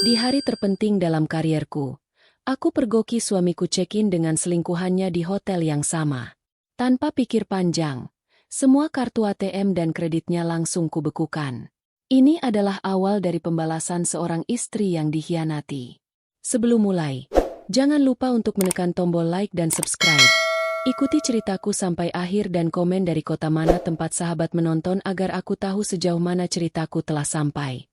Di hari terpenting dalam karierku, aku pergoki suamiku check-in dengan selingkuhannya di hotel yang sama. Tanpa pikir panjang, semua kartu ATM dan kreditnya langsung kubekukan. Ini adalah awal dari pembalasan seorang istri yang dikhianati. Sebelum mulai, jangan lupa untuk menekan tombol like dan subscribe. Ikuti ceritaku sampai akhir dan komen dari kota mana tempat sahabat menonton agar aku tahu sejauh mana ceritaku telah sampai.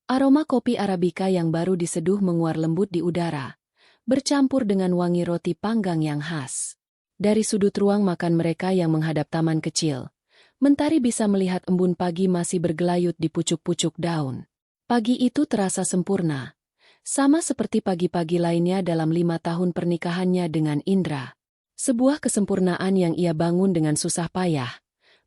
Aroma kopi Arabica yang baru diseduh menguar lembut di udara, bercampur dengan wangi roti panggang yang khas. Dari sudut ruang makan mereka yang menghadap taman kecil, Mentari bisa melihat embun pagi masih bergelayut di pucuk-pucuk daun. Pagi itu terasa sempurna, sama seperti pagi-pagi lainnya dalam 5 tahun pernikahannya dengan Indra. Sebuah kesempurnaan yang ia bangun dengan susah payah,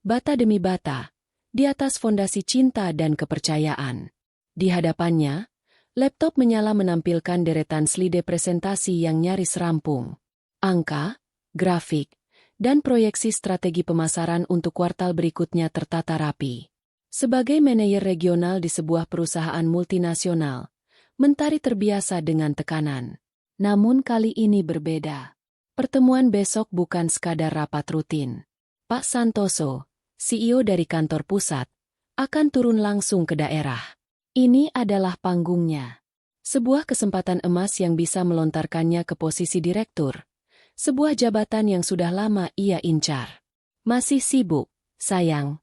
bata demi bata, di atas fondasi cinta dan kepercayaan. Di hadapannya, laptop menyala menampilkan deretan slide presentasi yang nyaris rampung. Angka, grafik, dan proyeksi strategi pemasaran untuk kuartal berikutnya tertata rapi. Sebagai manajer regional di sebuah perusahaan multinasional, Mentari terbiasa dengan tekanan. Namun kali ini berbeda. Pertemuan besok bukan sekadar rapat rutin. Pak Santoso, CEO dari kantor pusat, akan turun langsung ke daerah. Ini adalah panggungnya. Sebuah kesempatan emas yang bisa melontarkannya ke posisi direktur. Sebuah jabatan yang sudah lama ia incar. Masih sibuk, sayang.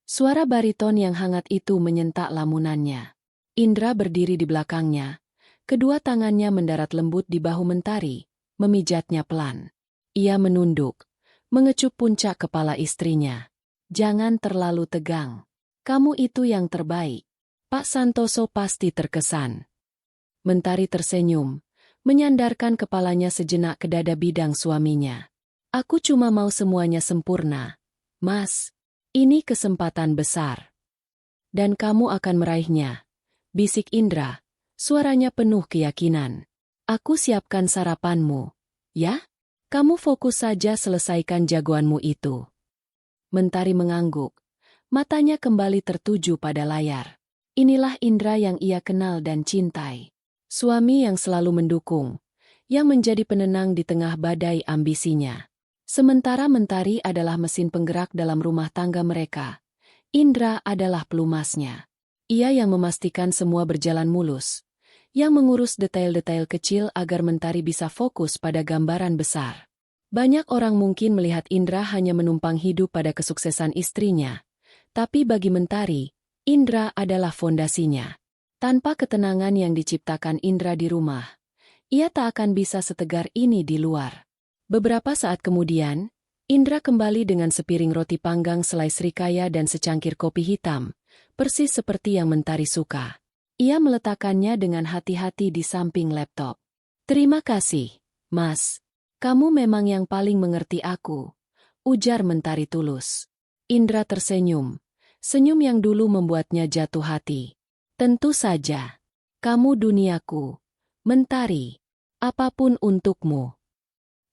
Suara bariton yang hangat itu menyentak lamunannya. Indra berdiri di belakangnya. Kedua tangannya mendarat lembut di bahu Mentari, memijatnya pelan. Ia menunduk, mengecup puncak kepala istrinya. Jangan terlalu tegang. Kamu itu yang terbaik. Pak Santoso pasti terkesan. Mentari tersenyum, menyandarkan kepalanya sejenak ke dada bidang suaminya. Aku cuma mau semuanya sempurna. Mas, ini kesempatan besar. Dan kamu akan meraihnya. Bisik Indra, suaranya penuh keyakinan. Aku siapkan sarapanmu. Ya? Kamu fokus saja selesaikan jagoanmu itu. Mentari mengangguk. Matanya kembali tertuju pada layar. Inilah Indra yang ia kenal dan cintai. Suami yang selalu mendukung, yang menjadi penenang di tengah badai ambisinya. Sementara Mentari adalah mesin penggerak dalam rumah tangga mereka. Indra adalah pelumasnya. Ia yang memastikan semua berjalan mulus, yang mengurus detail-detail kecil agar Mentari bisa fokus pada gambaran besar. Banyak orang mungkin melihat Indra hanya menumpang hidup pada kesuksesan istrinya. Tapi bagi Mentari, Indra adalah fondasinya. Tanpa ketenangan yang diciptakan Indra di rumah, ia tak akan bisa setegar ini di luar. Beberapa saat kemudian, Indra kembali dengan sepiring roti panggang selai srikaya dan secangkir kopi hitam, persis seperti yang Mentari suka. Ia meletakkannya dengan hati-hati di samping laptop. Terima kasih, Mas. Kamu memang yang paling mengerti aku, ujar Mentari tulus. Indra tersenyum. Senyum yang dulu membuatnya jatuh hati. Tentu saja. Kamu duniaku. Mentari. Apapun untukmu.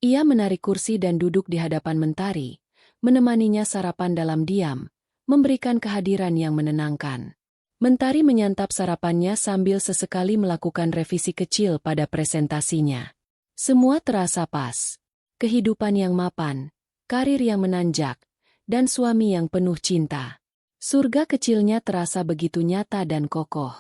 Ia menarik kursi dan duduk di hadapan Mentari, menemaninya sarapan dalam diam, memberikan kehadiran yang menenangkan. Mentari menyantap sarapannya sambil sesekali melakukan revisi kecil pada presentasinya. Semua terasa pas. Kehidupan yang mapan, karir yang menanjak, dan suami yang penuh cinta. Surga kecilnya terasa begitu nyata dan kokoh.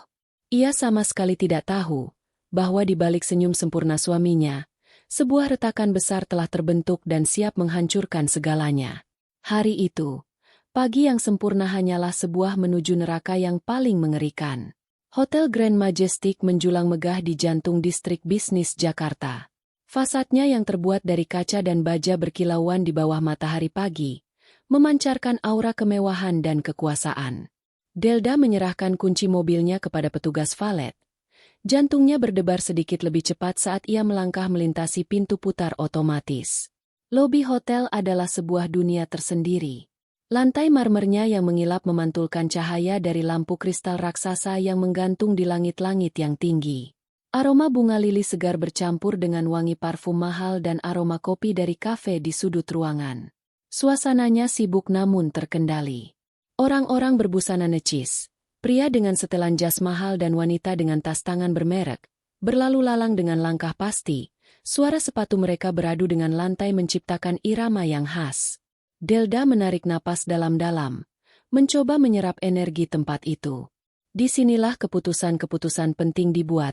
Ia sama sekali tidak tahu bahwa di balik senyum sempurna suaminya, sebuah retakan besar telah terbentuk dan siap menghancurkan segalanya. Hari itu, pagi yang sempurna hanyalah sebuah menuju neraka yang paling mengerikan. Hotel Grand Majestic menjulang megah di jantung distrik bisnis Jakarta. Fasadnya yang terbuat dari kaca dan baja berkilauan di bawah matahari pagi, memancarkan aura kemewahan dan kekuasaan. Delda menyerahkan kunci mobilnya kepada petugas valet. Jantungnya berdebar sedikit lebih cepat saat ia melangkah melintasi pintu putar otomatis. Lobi hotel adalah sebuah dunia tersendiri. Lantai marmernya yang mengilap memantulkan cahaya dari lampu kristal raksasa yang menggantung di langit-langit yang tinggi. Aroma bunga lili segar bercampur dengan wangi parfum mahal dan aroma kopi dari kafe di sudut ruangan. Suasananya sibuk namun terkendali. Orang-orang berbusana necis, Pria dengan setelan jas mahal dan wanita dengan tas tangan bermerek, berlalu lalang dengan langkah pasti. Suara sepatu mereka beradu dengan lantai menciptakan irama yang khas. Delda menarik napas dalam-dalam, mencoba menyerap energi tempat itu. Disinilah keputusan-keputusan penting dibuat,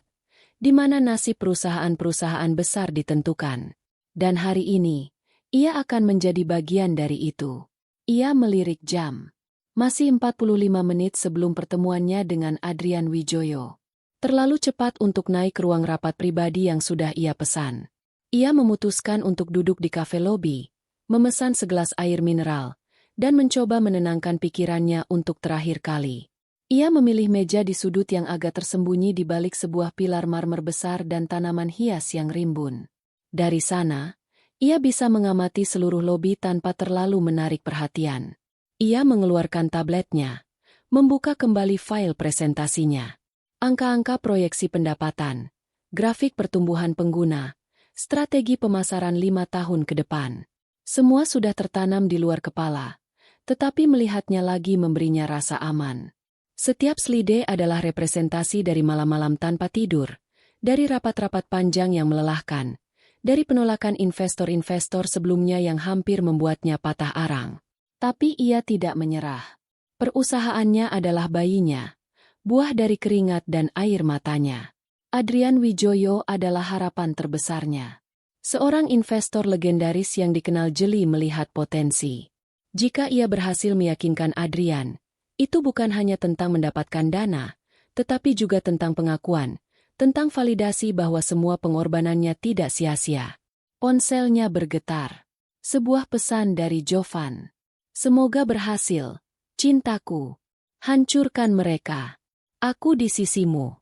di mana nasib perusahaan-perusahaan besar ditentukan. Dan hari ini, ia akan menjadi bagian dari itu. Ia melirik jam. Masih 45 menit sebelum pertemuannya dengan Adrian Wijoyo. Terlalu cepat untuk naik ke ruang rapat pribadi yang sudah ia pesan. Ia memutuskan untuk duduk di kafe lobi, memesan segelas air mineral, dan mencoba menenangkan pikirannya untuk terakhir kali. Ia memilih meja di sudut yang agak tersembunyi di balik sebuah pilar marmer besar dan tanaman hias yang rimbun. Dari sana, ia bisa mengamati seluruh lobi tanpa terlalu menarik perhatian. Ia mengeluarkan tabletnya, membuka kembali file presentasinya. Angka-angka proyeksi pendapatan, grafik pertumbuhan pengguna, strategi pemasaran 5 tahun ke depan. Semua sudah tertanam di luar kepala, tetapi melihatnya lagi memberinya rasa aman. Setiap slide adalah representasi dari malam-malam tanpa tidur, dari rapat-rapat panjang yang melelahkan, dari penolakan investor-investor sebelumnya yang hampir membuatnya patah arang. Tapi ia tidak menyerah. Perusahaannya adalah bayinya, buah dari keringat dan air matanya. Adrian Wijoyo adalah harapan terbesarnya. Seorang investor legendaris yang dikenal jeli melihat potensi. Jika ia berhasil meyakinkan Adrian, itu bukan hanya tentang mendapatkan dana, tetapi juga tentang pengakuan, tentang validasi bahwa semua pengorbanannya tidak sia-sia. Ponselnya bergetar. Sebuah pesan dari Jovan. Semoga berhasil, cintaku. Hancurkan mereka. Aku di sisimu.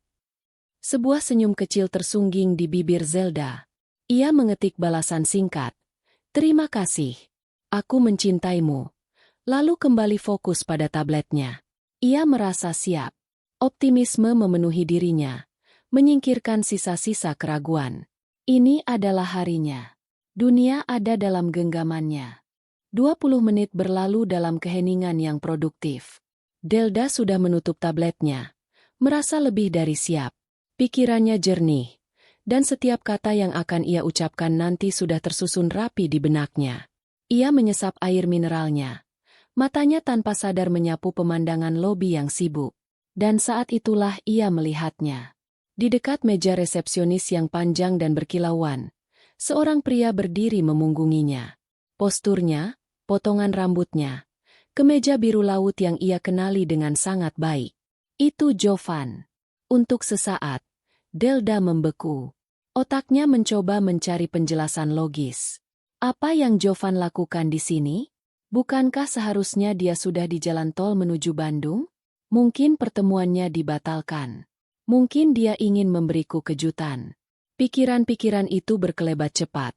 Sebuah senyum kecil tersungging di bibir Zelda. Ia mengetik balasan singkat. Terima kasih. Aku mencintaimu. Lalu kembali fokus pada tabletnya. Ia merasa siap. Optimisme memenuhi dirinya, menyingkirkan sisa-sisa keraguan. Ini adalah harinya. Dunia ada dalam genggamannya. 20 menit berlalu dalam keheningan yang produktif. Delda sudah menutup tabletnya, merasa lebih dari siap. Pikirannya jernih, dan setiap kata yang akan ia ucapkan nanti sudah tersusun rapi di benaknya. Ia menyesap air mineralnya. Matanya tanpa sadar menyapu pemandangan lobi yang sibuk. Dan saat itulah ia melihatnya. Di dekat meja resepsionis yang panjang dan berkilauan, seorang pria berdiri memunggunginya. Posturnya, potongan rambutnya, kemeja biru laut yang ia kenali dengan sangat baik. Itu Jovan. Untuk sesaat, Delda membeku. Otaknya mencoba mencari penjelasan logis. Apa yang Jovan lakukan di sini? Bukankah seharusnya dia sudah di jalan tol menuju Bandung? Mungkin pertemuannya dibatalkan. Mungkin dia ingin memberiku kejutan. Pikiran-pikiran itu berkelebat cepat.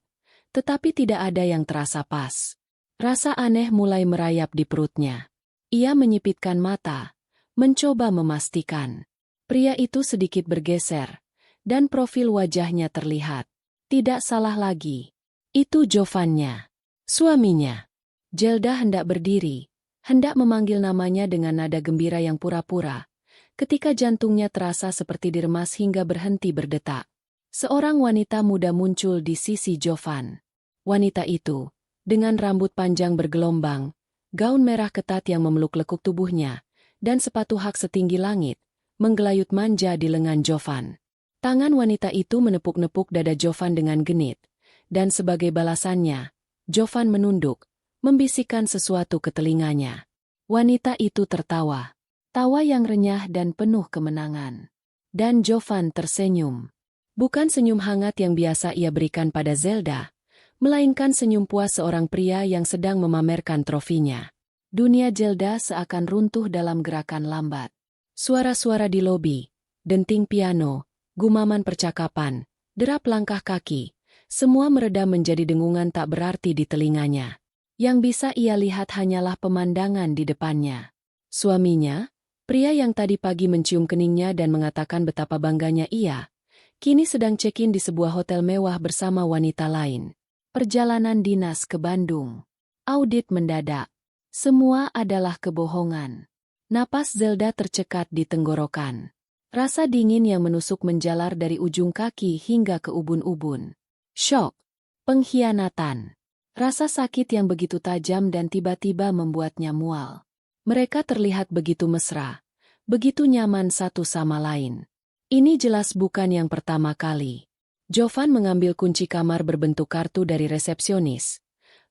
Tetapi tidak ada yang terasa pas. Rasa aneh mulai merayap di perutnya. Ia menyipitkan mata, mencoba memastikan. Pria itu sedikit bergeser, dan profil wajahnya terlihat. Tidak salah lagi. Itu Jovannya, suaminya. Zelda hendak berdiri, hendak memanggil namanya dengan nada gembira yang pura-pura, ketika jantungnya terasa seperti diremas hingga berhenti berdetak. Seorang wanita muda muncul di sisi Jovan. Wanita itu, dengan rambut panjang bergelombang, gaun merah ketat yang memeluk lekuk tubuhnya, dan sepatu hak setinggi langit, menggelayut manja di lengan Jovan. Tangan wanita itu menepuk-nepuk dada Jovan dengan genit, dan sebagai balasannya, Jovan menunduk, membisikkan sesuatu ke telinganya. Wanita itu tertawa. Tawa yang renyah dan penuh kemenangan. Dan Jovan tersenyum. Bukan senyum hangat yang biasa ia berikan pada Zelda, melainkan senyum puas seorang pria yang sedang memamerkan trofinya. Dunia Zelda seakan runtuh dalam gerakan lambat. Suara-suara di lobi, denting piano, gumaman percakapan, derap langkah kaki, semua meredam menjadi dengungan tak berarti di telinganya. Yang bisa ia lihat hanyalah pemandangan di depannya. Suaminya, pria yang tadi pagi mencium keningnya dan mengatakan betapa bangganya ia, kini sedang check-in di sebuah hotel mewah bersama wanita lain. Perjalanan dinas ke Bandung. Audit mendadak. Semua adalah kebohongan. Napas Zelda tercekat di tenggorokan. Rasa dingin yang menusuk menjalar dari ujung kaki hingga ke ubun-ubun. Syok. Pengkhianatan. Rasa sakit yang begitu tajam dan tiba-tiba membuatnya mual. Mereka terlihat begitu mesra, begitu nyaman satu sama lain. Ini jelas bukan yang pertama kali. Jovan mengambil kunci kamar berbentuk kartu dari resepsionis,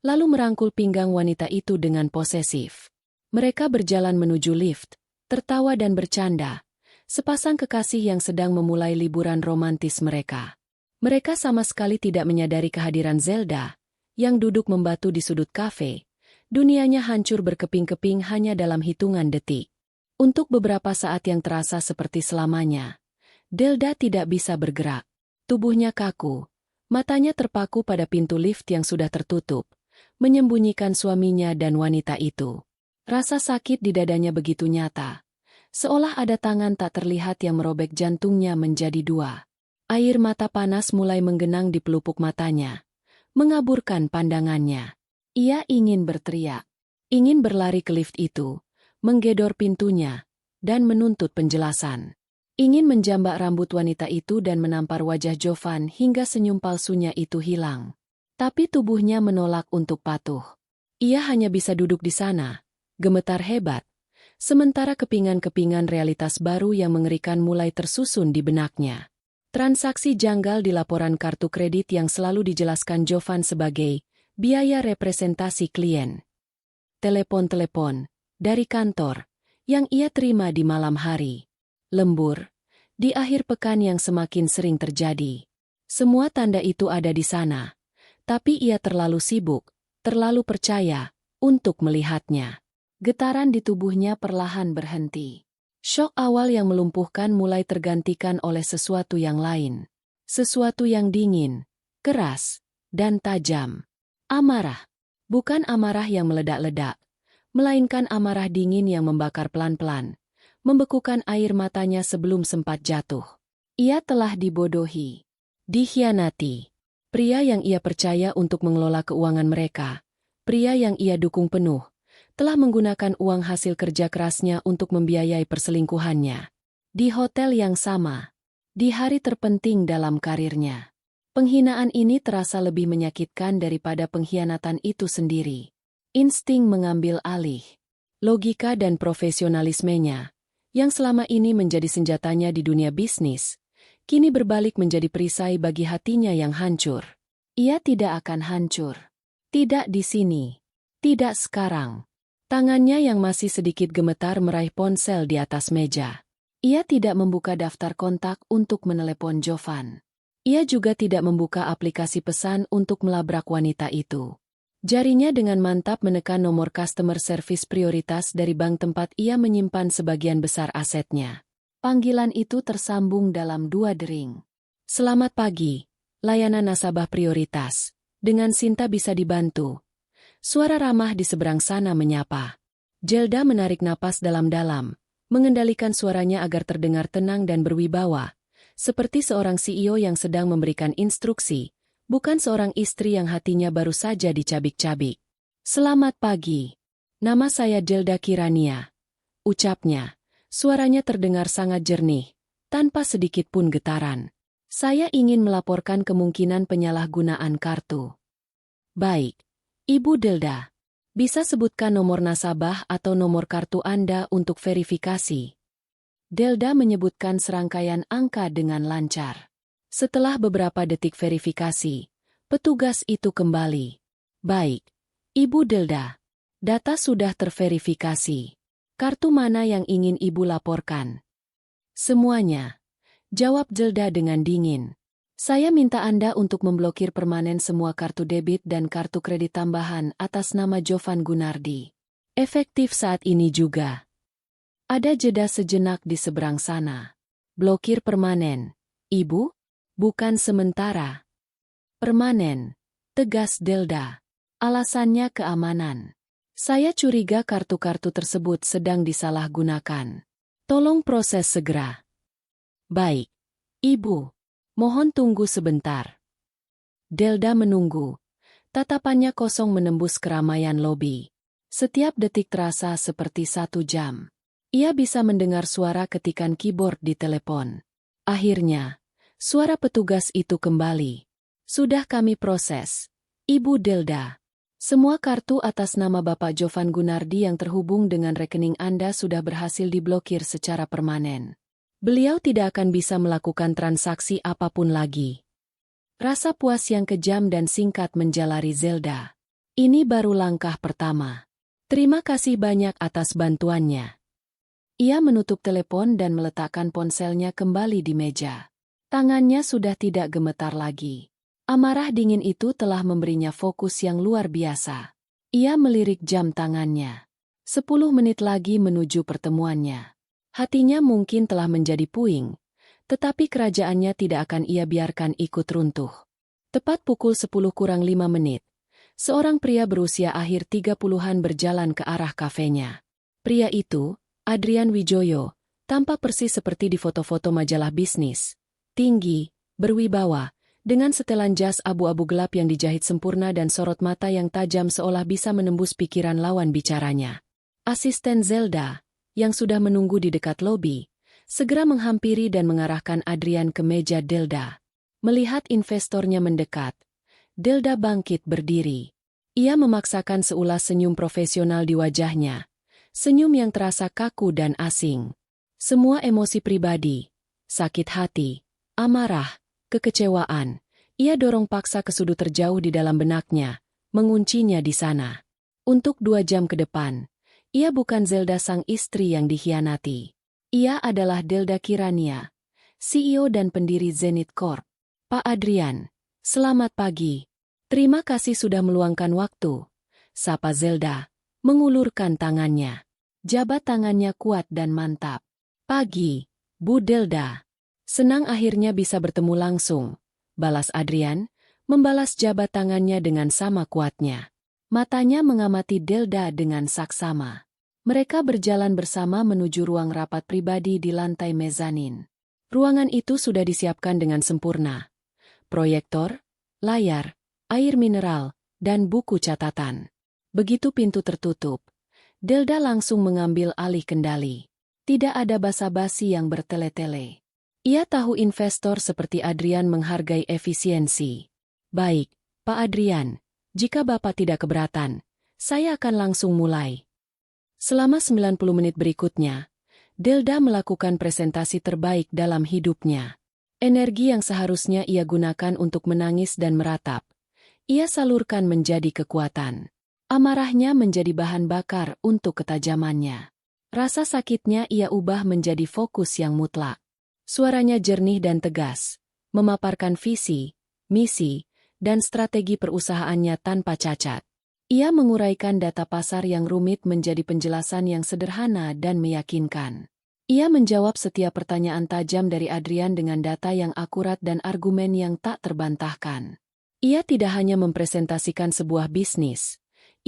lalu merangkul pinggang wanita itu dengan posesif. Mereka berjalan menuju lift, tertawa dan bercanda, sepasang kekasih yang sedang memulai liburan romantis mereka. Mereka sama sekali tidak menyadari kehadiran Zelda, yang duduk membatu di sudut kafe. Dunianya hancur berkeping-keping hanya dalam hitungan detik. Untuk beberapa saat yang terasa seperti selamanya, Zelda tidak bisa bergerak. Tubuhnya kaku, matanya terpaku pada pintu lift yang sudah tertutup, menyembunyikan suaminya dan wanita itu. Rasa sakit di dadanya begitu nyata, seolah ada tangan tak terlihat yang merobek jantungnya menjadi dua. Air mata panas mulai menggenang di pelupuk matanya, mengaburkan pandangannya. Ia ingin berteriak, ingin berlari ke lift itu, menggedor pintunya, dan menuntut penjelasan. Ingin menjambak rambut wanita itu dan menampar wajah Jovan hingga senyum palsunya itu hilang. Tapi tubuhnya menolak untuk patuh. Ia hanya bisa duduk di sana, gemetar hebat, sementara kepingan-kepingan realitas baru yang mengerikan mulai tersusun di benaknya. Transaksi janggal di laporan kartu kredit yang selalu dijelaskan Jovan sebagai biaya representasi klien. Telepon-telepon dari kantor yang ia terima di malam hari. Lembur di akhir pekan yang semakin sering terjadi. Semua tanda itu ada di sana, tapi ia terlalu sibuk, terlalu percaya untuk melihatnya. Getaran di tubuhnya perlahan berhenti. Syok awal yang melumpuhkan mulai tergantikan oleh sesuatu yang lain. Sesuatu yang dingin, keras, dan tajam. Amarah. Bukan amarah yang meledak-ledak, melainkan amarah dingin yang membakar pelan-pelan, membekukan air matanya sebelum sempat jatuh. Ia telah dibodohi, dikhianati. Pria yang ia percaya untuk mengelola keuangan mereka, pria yang ia dukung penuh, telah menggunakan uang hasil kerja kerasnya untuk membiayai perselingkuhannya. Di hotel yang sama, di hari terpenting dalam karirnya. Penghinaan ini terasa lebih menyakitkan daripada pengkhianatan itu sendiri. Insting mengambil alih. Logika dan profesionalismenya, yang selama ini menjadi senjatanya di dunia bisnis, kini berbalik menjadi perisai bagi hatinya yang hancur. Ia tidak akan hancur. Tidak di sini. Tidak sekarang. Tangannya yang masih sedikit gemetar meraih ponsel di atas meja. Ia tidak membuka daftar kontak untuk menelepon Jovan. Ia juga tidak membuka aplikasi pesan untuk melabrak wanita itu. Jarinya dengan mantap menekan nomor customer service prioritas dari bank tempat ia menyimpan sebagian besar asetnya. Panggilan itu tersambung dalam 2 dering. Selamat pagi, layanan nasabah prioritas. Dengan Sinta bisa dibantu. Suara ramah di seberang sana menyapa. Zelda menarik napas dalam-dalam, mengendalikan suaranya agar terdengar tenang dan berwibawa, seperti seorang CEO yang sedang memberikan instruksi, bukan seorang istri yang hatinya baru saja dicabik-cabik. Selamat pagi. Nama saya Zelda Kirania. Ucapnya, suaranya terdengar sangat jernih, tanpa sedikit pun getaran. Saya ingin melaporkan kemungkinan penyalahgunaan kartu. Baik. Ibu Zelda, bisa sebutkan nomor nasabah atau nomor kartu Anda untuk verifikasi. Zelda menyebutkan serangkaian angka dengan lancar. Setelah beberapa detik verifikasi, petugas itu kembali. Baik, Ibu Zelda, data sudah terverifikasi. Kartu mana yang ingin Ibu laporkan? Semuanya, jawab Zelda dengan dingin. Saya minta Anda untuk memblokir permanen semua kartu debit dan kartu kredit tambahan atas nama Jovan Gunardi. Efektif saat ini juga. Ada jeda sejenak di seberang sana. Blokir permanen, Ibu? Bukan sementara. Permanen, tegas Zelda. Alasannya keamanan. Saya curiga kartu-kartu tersebut sedang disalahgunakan. Tolong proses segera. Baik, Ibu. Mohon tunggu sebentar. Zelda menunggu. Tatapannya kosong menembus keramaian lobi. Setiap detik terasa seperti 1 jam. Ia bisa mendengar suara ketikan keyboard di telepon. Akhirnya, suara petugas itu kembali. Sudah kami proses, Ibu Delda. Semua kartu atas nama Bapak Jovan Gunardi yang terhubung dengan rekening Anda sudah berhasil diblokir secara permanen. Beliau tidak akan bisa melakukan transaksi apapun lagi. Rasa puas yang kejam dan singkat menjalari Zelda. Ini baru langkah pertama. Terima kasih banyak atas bantuannya. Ia menutup telepon dan meletakkan ponselnya kembali di meja. Tangannya sudah tidak gemetar lagi. Amarah dingin itu telah memberinya fokus yang luar biasa. Ia melirik jam tangannya. 10 menit lagi menuju pertemuannya. Hatinya mungkin telah menjadi puing, tetapi kerajaannya tidak akan ia biarkan ikut runtuh. Tepat pukul 10 kurang 5 menit, seorang pria berusia akhir 30-an berjalan ke arah kafenya. Pria itu, Adrian Wijoyo, tampak persis seperti di foto-foto majalah bisnis. Tinggi, berwibawa, dengan setelan jas abu-abu gelap yang dijahit sempurna dan sorot mata yang tajam seolah bisa menembus pikiran lawan bicaranya. Asisten Zelda, yang sudah menunggu di dekat lobi, segera menghampiri dan mengarahkan Adrian ke meja Delda. Melihat investornya mendekat, Delda bangkit berdiri. Ia memaksakan seulas senyum profesional di wajahnya. Senyum yang terasa kaku dan asing. Semua emosi pribadi, sakit hati, amarah, kekecewaan, ia dorong paksa ke sudut terjauh di dalam benaknya, menguncinya di sana. Untuk 2 jam ke depan, ia bukan Zelda sang istri yang dikhianati. Ia adalah Delda Kirania, CEO dan pendiri Zenith Corp. Pak Adrian, selamat pagi. Terima kasih sudah meluangkan waktu. Sapa Zelda, mengulurkan tangannya. Jabat tangannya kuat dan mantap. Pagi, Bu Delda. Senang akhirnya bisa bertemu langsung, balas Adrian, membalas jabat tangannya dengan sama kuatnya. Matanya mengamati Delda dengan saksama. Mereka berjalan bersama menuju ruang rapat pribadi di lantai mezanin. Ruangan itu sudah disiapkan dengan sempurna. Proyektor, layar, air mineral, dan buku catatan. Begitu pintu tertutup, Delda langsung mengambil alih kendali. Tidak ada basa-basi yang bertele-tele. Ia tahu investor seperti Adrian menghargai efisiensi. Baik, Pak Adrian, jika Bapak tidak keberatan, saya akan langsung mulai. Selama 90 menit berikutnya, Delda melakukan presentasi terbaik dalam hidupnya. Energi yang seharusnya ia gunakan untuk menangis dan meratap, ia salurkan menjadi kekuatan. Amarahnya menjadi bahan bakar untuk ketajamannya. Rasa sakitnya ia ubah menjadi fokus yang mutlak. Suaranya jernih dan tegas, memaparkan visi, misi, dan strategi perusahaannya tanpa cacat. Ia menguraikan data pasar yang rumit menjadi penjelasan yang sederhana dan meyakinkan. Ia menjawab setiap pertanyaan tajam dari Adrian dengan data yang akurat dan argumen yang tak terbantahkan. Ia tidak hanya mempresentasikan sebuah bisnis,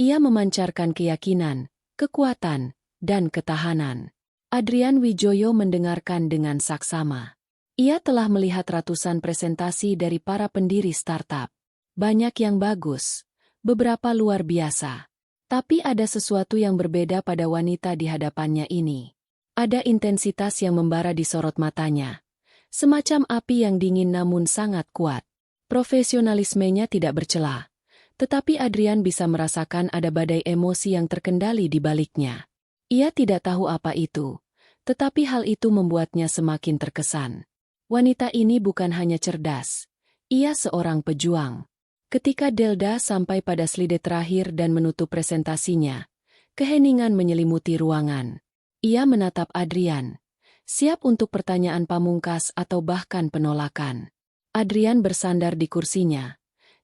ia memancarkan keyakinan, kekuatan, dan ketahanan. Adrian Wijoyo mendengarkan dengan saksama. Ia telah melihat ratusan presentasi dari para pendiri startup. Banyak yang bagus, beberapa luar biasa. Tapi ada sesuatu yang berbeda pada wanita di hadapannya ini. Ada intensitas yang membara di sorot matanya. Semacam api yang dingin namun sangat kuat. Profesionalismenya tidak bercela. Tetapi Adrian bisa merasakan ada badai emosi yang terkendali di baliknya. Ia tidak tahu apa itu. Tetapi hal itu membuatnya semakin terkesan. Wanita ini bukan hanya cerdas, ia seorang pejuang. Ketika Delda sampai pada slide terakhir dan menutup presentasinya, keheningan menyelimuti ruangan. Ia menatap Adrian, siap untuk pertanyaan pamungkas atau bahkan penolakan. Adrian bersandar di kursinya,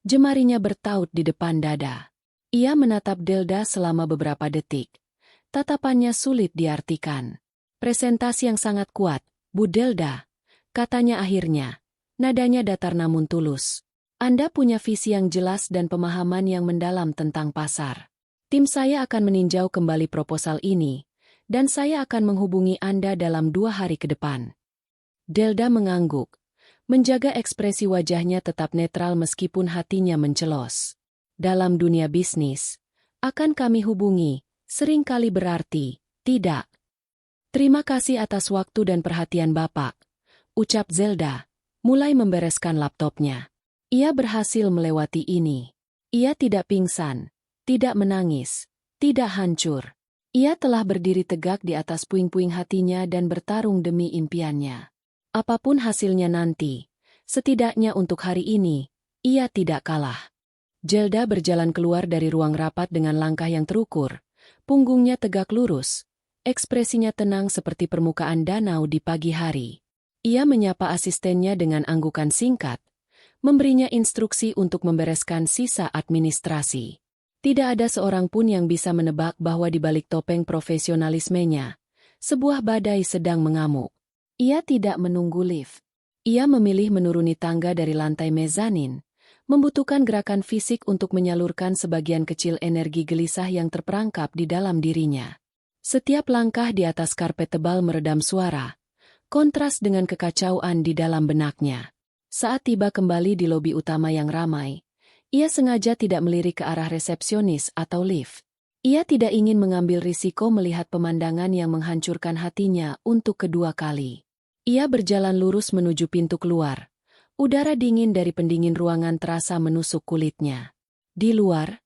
jemarinya bertaut di depan dada. Ia menatap Delda selama beberapa detik. Tatapannya sulit diartikan. Presentasi yang sangat kuat, Bu Delda, katanya akhirnya. Nadanya datar namun tulus. Anda punya visi yang jelas dan pemahaman yang mendalam tentang pasar. Tim saya akan meninjau kembali proposal ini, dan saya akan menghubungi Anda dalam 2 hari ke depan. Delda mengangguk, menjaga ekspresi wajahnya tetap netral meskipun hatinya mencelos. Dalam dunia bisnis, akan kami hubungi, seringkali berarti, tidak. Terima kasih atas waktu dan perhatian Bapak, ucap Zelda, mulai membereskan laptopnya. Ia berhasil melewati ini. Ia tidak pingsan, tidak menangis, tidak hancur. Ia telah berdiri tegak di atas puing-puing hatinya dan bertarung demi impiannya. Apapun hasilnya nanti, setidaknya untuk hari ini, ia tidak kalah. Zelda berjalan keluar dari ruang rapat dengan langkah yang terukur, punggungnya tegak lurus, ekspresinya tenang seperti permukaan danau di pagi hari. Ia menyapa asistennya dengan anggukan singkat, memberinya instruksi untuk membereskan sisa administrasi. Tidak ada seorang pun yang bisa menebak bahwa di balik topeng profesionalismenya, sebuah badai sedang mengamuk. Ia tidak menunggu lift. Ia memilih menuruni tangga dari lantai mezanin, membutuhkan gerakan fisik untuk menyalurkan sebagian kecil energi gelisah yang terperangkap di dalam dirinya. Setiap langkah di atas karpet tebal meredam suara, kontras dengan kekacauan di dalam benaknya. Saat tiba kembali di lobi utama yang ramai, ia sengaja tidak melirik ke arah resepsionis atau lift. Ia tidak ingin mengambil risiko melihat pemandangan yang menghancurkan hatinya untuk kedua kali. Ia berjalan lurus menuju pintu keluar. Udara dingin dari pendingin ruangan terasa menusuk kulitnya. Di luar,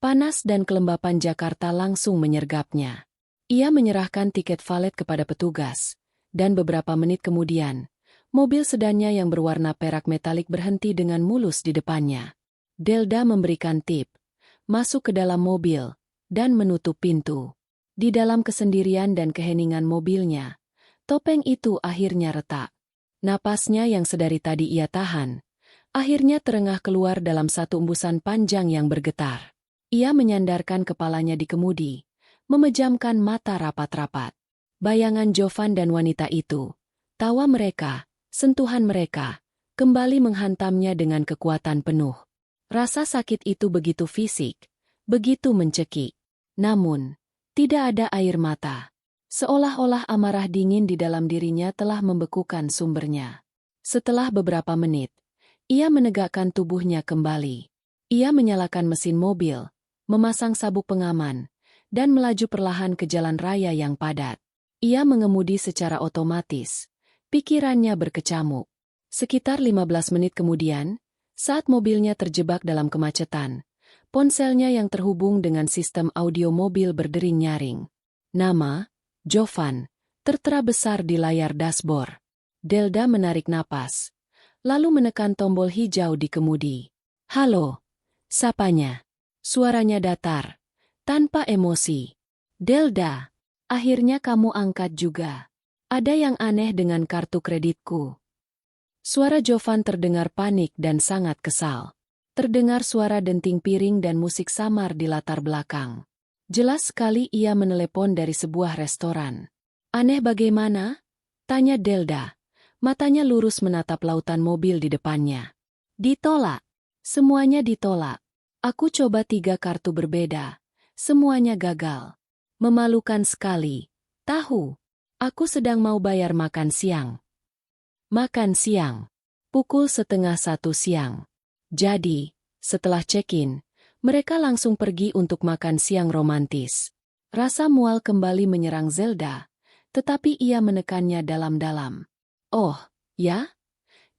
panas dan kelembapan Jakarta langsung menyergapnya. Ia menyerahkan tiket valet kepada petugas, dan beberapa menit kemudian, mobil sedannya yang berwarna perak metalik berhenti dengan mulus di depannya. Zelda memberikan tip, masuk ke dalam mobil, dan menutup pintu. Di dalam kesendirian dan keheningan mobilnya, topeng itu akhirnya retak. Napasnya yang sedari tadi ia tahan, akhirnya terengah keluar dalam satu embusan panjang yang bergetar. Ia menyandarkan kepalanya di kemudi, memejamkan mata rapat-rapat. Bayangan Jovan dan wanita itu, tawa mereka, sentuhan mereka, kembali menghantamnya dengan kekuatan penuh. Rasa sakit itu begitu fisik, begitu mencekik. Namun, tidak ada air mata. Seolah-olah amarah dingin di dalam dirinya telah membekukan sumbernya. Setelah beberapa menit, ia menegakkan tubuhnya kembali. Ia menyalakan mesin mobil, memasang sabuk pengaman, dan melaju perlahan ke jalan raya yang padat. Ia mengemudi secara otomatis. Pikirannya berkecamuk. Sekitar 15 menit kemudian, saat mobilnya terjebak dalam kemacetan, ponselnya yang terhubung dengan sistem audio mobil berdering nyaring. Nama, Jovan, tertera besar di layar dashboard. Zelda menarik napas, lalu menekan tombol hijau di kemudi. Halo, sapanya. Suaranya datar, tanpa emosi. Zelda, akhirnya kamu angkat juga. Ada yang aneh dengan kartu kreditku. Suara Jovan terdengar panik dan sangat kesal. Terdengar suara denting piring dan musik samar di latar belakang. Jelas sekali ia menelepon dari sebuah restoran. Aneh bagaimana? Tanya Zelda. Matanya lurus menatap lautan mobil di depannya. Ditolak. Semuanya ditolak. Aku coba 3 kartu berbeda. Semuanya gagal. Memalukan sekali. Tahu, aku sedang mau bayar makan siang. Makan siang. Pukul 12:30 siang. Jadi, setelah check-in, mereka langsung pergi untuk makan siang romantis. Rasa mual kembali menyerang Zelda, tetapi ia menekannya dalam-dalam. Oh, ya?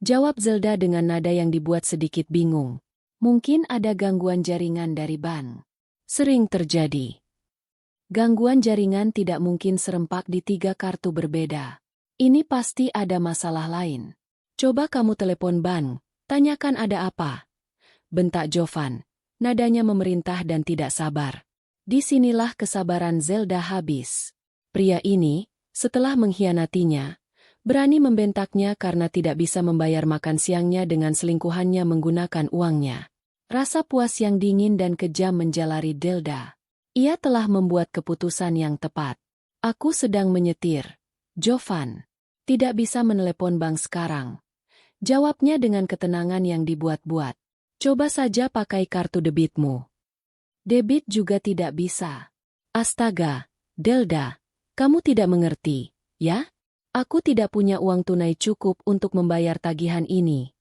Jawab Zelda dengan nada yang dibuat sedikit bingung. Mungkin ada gangguan jaringan dari bank. Sering terjadi. Gangguan jaringan tidak mungkin serempak di 3 kartu berbeda. Ini pasti ada masalah lain. Coba kamu telepon bank, tanyakan ada apa. Bentak Jovan. Nadanya memerintah dan tidak sabar. Disinilah kesabaran Zelda habis. Pria ini, setelah mengkhianatinya, berani membentaknya karena tidak bisa membayar makan siangnya dengan selingkuhannya menggunakan uangnya. Rasa puas yang dingin dan kejam menjalari Zelda. Ia telah membuat keputusan yang tepat. Aku sedang menyetir. Jovan. Tidak bisa menelepon bank sekarang. Jawabnya dengan ketenangan yang dibuat-buat. Coba saja pakai kartu debitmu. Debit juga tidak bisa. Astaga, Zelda, kamu tidak mengerti, ya? Aku tidak punya uang tunai cukup untuk membayar tagihan ini.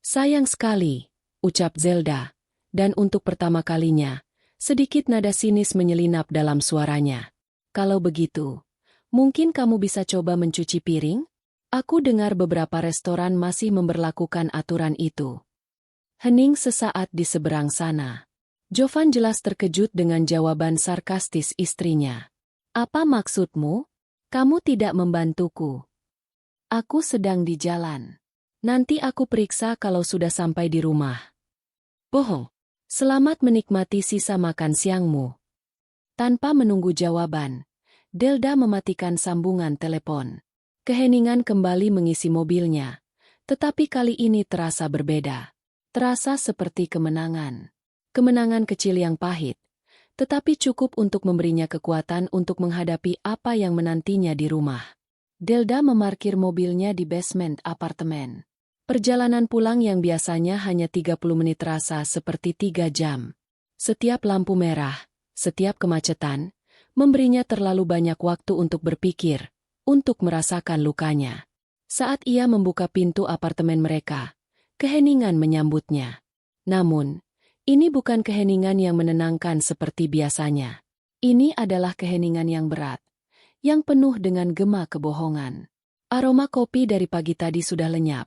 Sayang sekali, ucap Zelda, dan untuk pertama kalinya, sedikit nada sinis menyelinap dalam suaranya. Kalau begitu, Mungkin kamu bisa coba mencuci piring? Aku dengar beberapa restoran masih memberlakukan aturan itu. Hening sesaat di seberang sana. Jovan jelas terkejut dengan jawaban sarkastis istrinya. Apa maksudmu? Kamu tidak membantuku. Aku sedang di jalan. Nanti aku periksa kalau sudah sampai di rumah. Bohong. Selamat menikmati sisa makan siangmu. Tanpa menunggu jawaban, Delda mematikan sambungan telepon. Keheningan kembali mengisi mobilnya. Tetapi kali ini terasa berbeda. Terasa seperti kemenangan. Kemenangan kecil yang pahit, tetapi cukup untuk memberinya kekuatan untuk menghadapi apa yang menantinya di rumah. Delda memarkir mobilnya di basement apartemen. Perjalanan pulang yang biasanya hanya 30 menit terasa seperti 3 jam. Setiap lampu merah, setiap kemacetan, memberinya terlalu banyak waktu untuk berpikir, untuk merasakan lukanya. Saat ia membuka pintu apartemen mereka, keheningan menyambutnya. Namun, ini bukan keheningan yang menenangkan seperti biasanya. Ini adalah keheningan yang berat, yang penuh dengan gema kebohongan. Aroma kopi dari pagi tadi sudah lenyap,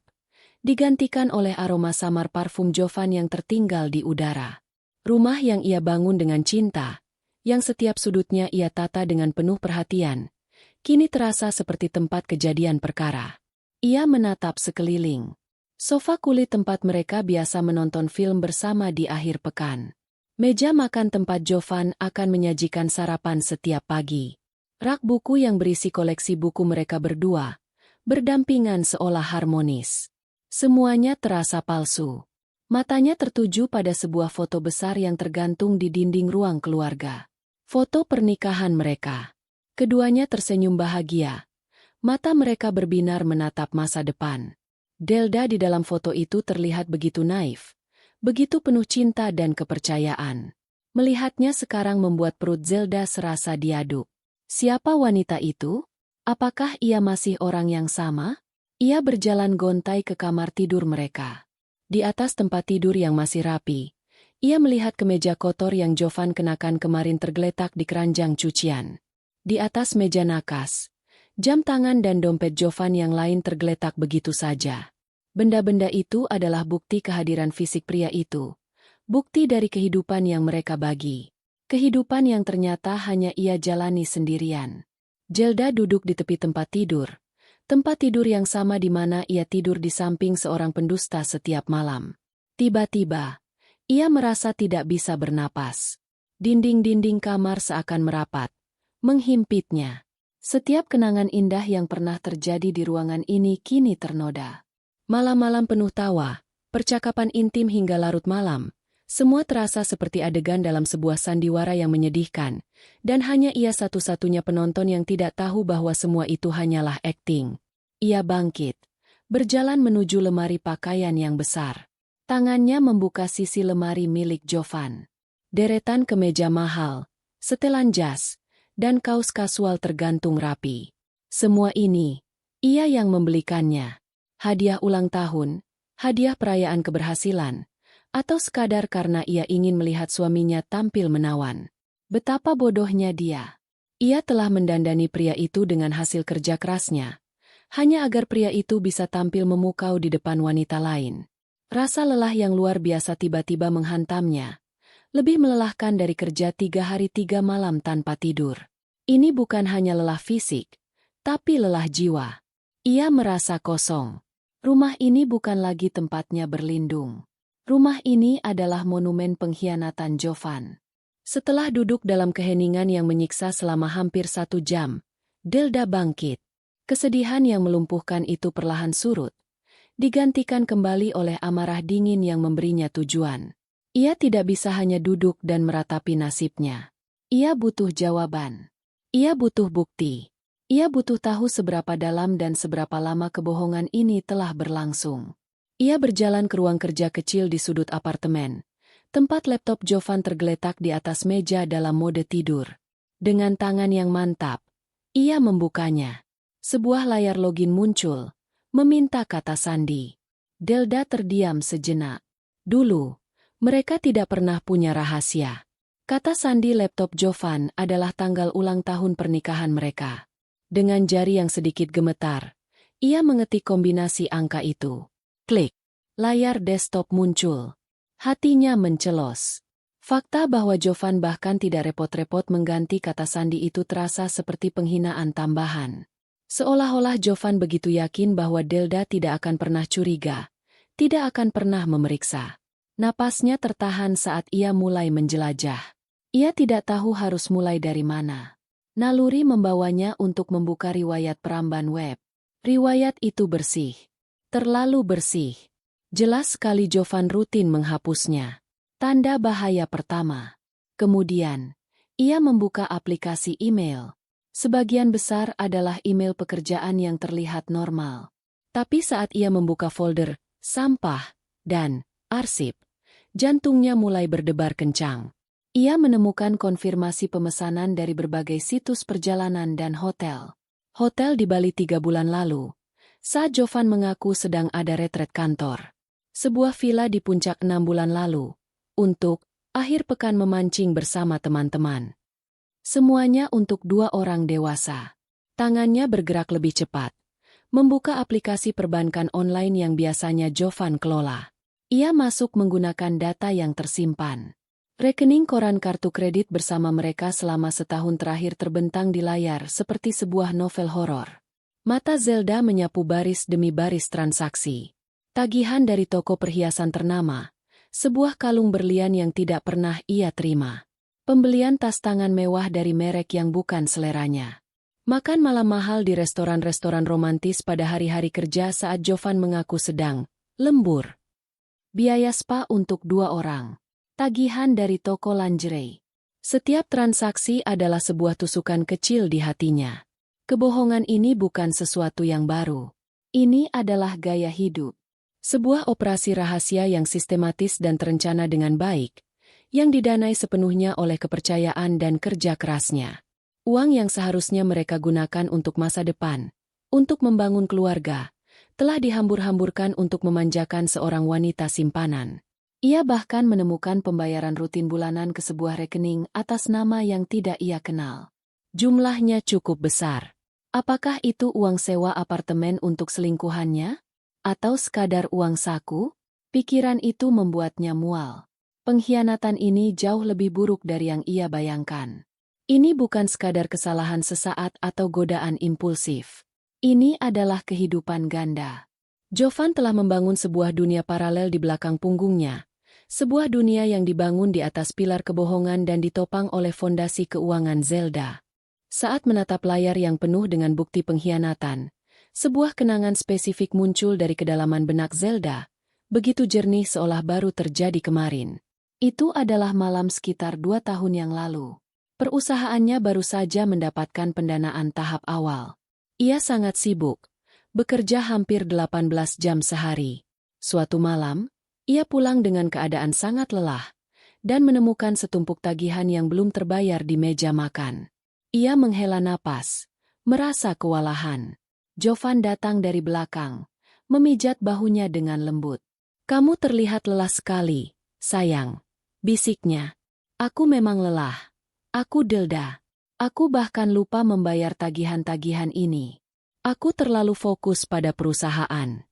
digantikan oleh aroma samar parfum Jovan yang tertinggal di udara. Rumah yang ia bangun dengan cinta, yang setiap sudutnya ia tata dengan penuh perhatian, kini terasa seperti tempat kejadian perkara. Ia menatap sekeliling. Sofa kulit tempat mereka biasa menonton film bersama di akhir pekan. Meja makan tempat Jovan akan menyajikan sarapan setiap pagi. Rak buku yang berisi koleksi buku mereka berdua, berdampingan seolah harmonis. Semuanya terasa palsu. Matanya tertuju pada sebuah foto besar yang tergantung di dinding ruang keluarga. Foto pernikahan mereka. Keduanya tersenyum bahagia. Mata mereka berbinar menatap masa depan. Delda di dalam foto itu terlihat begitu naif, begitu penuh cinta dan kepercayaan. Melihatnya sekarang membuat perut Zelda serasa diaduk. Siapa wanita itu? Apakah ia masih orang yang sama? Ia berjalan gontai ke kamar tidur mereka. Di atas tempat tidur yang masih rapi, ia melihat kemeja kotor yang Jovan kenakan kemarin tergeletak di keranjang cucian. Di atas meja nakas, jam tangan dan dompet Jovan yang lain tergeletak begitu saja. Benda-benda itu adalah bukti kehadiran fisik pria itu. Bukti dari kehidupan yang mereka bagi. Kehidupan yang ternyata hanya ia jalani sendirian. Zelda duduk di tepi tempat tidur. Tempat tidur yang sama di mana ia tidur di samping seorang pendusta setiap malam. Tiba-tiba, ia merasa tidak bisa bernapas. Dinding-dinding kamar seakan merapat, menghimpitnya. Setiap kenangan indah yang pernah terjadi di ruangan ini kini ternoda. Malam-malam penuh tawa, percakapan intim hingga larut malam, semua terasa seperti adegan dalam sebuah sandiwara yang menyedihkan, dan hanya ia satu-satunya penonton yang tidak tahu bahwa semua itu hanyalah akting. Ia bangkit, berjalan menuju lemari pakaian yang besar. Tangannya membuka sisi lemari milik Jovan. Deretan kemeja mahal, setelan jas, dan kaos kasual tergantung rapi. Semua ini, ia yang membelikannya. Hadiah ulang tahun, hadiah perayaan keberhasilan, atau sekadar karena ia ingin melihat suaminya tampil menawan. Betapa bodohnya dia. Ia telah mendandani pria itu dengan hasil kerja kerasnya, hanya agar pria itu bisa tampil memukau di depan wanita lain. Rasa lelah yang luar biasa tiba-tiba menghantamnya, lebih melelahkan dari kerja 3 hari 3 malam tanpa tidur. Ini bukan hanya lelah fisik, tapi lelah jiwa. Ia merasa kosong. Rumah ini bukan lagi tempatnya berlindung. Rumah ini adalah monumen pengkhianatan Jovan. Setelah duduk dalam keheningan yang menyiksa selama hampir 1 jam, Delda bangkit. Kesedihan yang melumpuhkan itu perlahan surut, digantikan kembali oleh amarah dingin yang memberinya tujuan. Ia tidak bisa hanya duduk dan meratapi nasibnya. Ia butuh jawaban. Ia butuh bukti. Ia butuh tahu seberapa dalam dan seberapa lama kebohongan ini telah berlangsung. Ia berjalan ke ruang kerja kecil di sudut apartemen. Tempat laptop Jovan tergeletak di atas meja dalam mode tidur. Dengan tangan yang mantap, ia membukanya. Sebuah layar login muncul, meminta kata sandi. Delda terdiam sejenak. Dulu, mereka tidak pernah punya rahasia. Kata sandi laptop Jovan adalah tanggal ulang tahun pernikahan mereka. Dengan jari yang sedikit gemetar, ia mengetik kombinasi angka itu. Klik. Layar desktop muncul. Hatinya mencelos. Fakta bahwa Jovan bahkan tidak repot-repot mengganti kata sandi itu terasa seperti penghinaan tambahan. Seolah-olah Jovan begitu yakin bahwa Delda tidak akan pernah curiga, tidak akan pernah memeriksa. Napasnya tertahan saat ia mulai menjelajah. Ia tidak tahu harus mulai dari mana. Naluri membawanya untuk membuka riwayat Pramban Web. Riwayat itu bersih. Terlalu bersih. Jelas sekali Jovan rutin menghapusnya. Tanda bahaya pertama. Kemudian, ia membuka aplikasi email. Sebagian besar adalah email pekerjaan yang terlihat normal. Tapi saat ia membuka folder, sampah, dan arsip, jantungnya mulai berdebar kencang. Ia menemukan konfirmasi pemesanan dari berbagai situs perjalanan dan hotel. Hotel di Bali 3 bulan lalu, saat Jovan mengaku sedang ada retret kantor. Sebuah villa di puncak 6 bulan lalu, untuk akhir pekan memancing bersama teman-teman. Semuanya untuk 2 orang dewasa. Tangannya bergerak lebih cepat, membuka aplikasi perbankan online yang biasanya Jovan kelola. Ia masuk menggunakan data yang tersimpan. Rekening koran kartu kredit bersama mereka selama setahun terakhir terbentang di layar seperti sebuah novel horor. Mata Zelda menyapu baris demi baris transaksi. Tagihan dari toko perhiasan ternama, sebuah kalung berlian yang tidak pernah ia terima. Pembelian tas tangan mewah dari merek yang bukan seleranya. Makan malam mahal di restoran-restoran romantis pada hari-hari kerja saat Jovan mengaku sedang lembur. Biaya spa untuk 2 orang. Tagihan dari toko lingerie. Setiap transaksi adalah sebuah tusukan kecil di hatinya. Kebohongan ini bukan sesuatu yang baru. Ini adalah gaya hidup. Sebuah operasi rahasia yang sistematis dan terencana dengan baik, yang didanai sepenuhnya oleh kepercayaan dan kerja kerasnya. Uang yang seharusnya mereka gunakan untuk masa depan, untuk membangun keluarga, telah dihambur-hamburkan untuk memanjakan seorang wanita simpanan. Ia bahkan menemukan pembayaran rutin bulanan ke sebuah rekening atas nama yang tidak ia kenal. Jumlahnya cukup besar. Apakah itu uang sewa apartemen untuk selingkuhannya? Atau sekadar uang saku? Pikiran itu membuatnya mual. Pengkhianatan ini jauh lebih buruk dari yang ia bayangkan. Ini bukan sekadar kesalahan sesaat atau godaan impulsif. Ini adalah kehidupan ganda. Jovan telah membangun sebuah dunia paralel di belakang punggungnya. Sebuah dunia yang dibangun di atas pilar kebohongan dan ditopang oleh fondasi keuangan Zelda. Saat menatap layar yang penuh dengan bukti pengkhianatan, sebuah kenangan spesifik muncul dari kedalaman benak Zelda, begitu jernih seolah baru terjadi kemarin. Itu adalah malam sekitar 2 tahun yang lalu. Perusahaannya baru saja mendapatkan pendanaan tahap awal. Ia sangat sibuk, bekerja hampir 18 jam sehari. Suatu malam, ia pulang dengan keadaan sangat lelah, dan menemukan setumpuk tagihan yang belum terbayar di meja makan. Ia menghela napas, merasa kewalahan. Jovan datang dari belakang, memijat bahunya dengan lembut. "Kamu terlihat lelah sekali, sayang," bisiknya. "Aku memang lelah. Aku Delda. Aku bahkan lupa membayar tagihan-tagihan ini. Aku terlalu fokus pada perusahaan."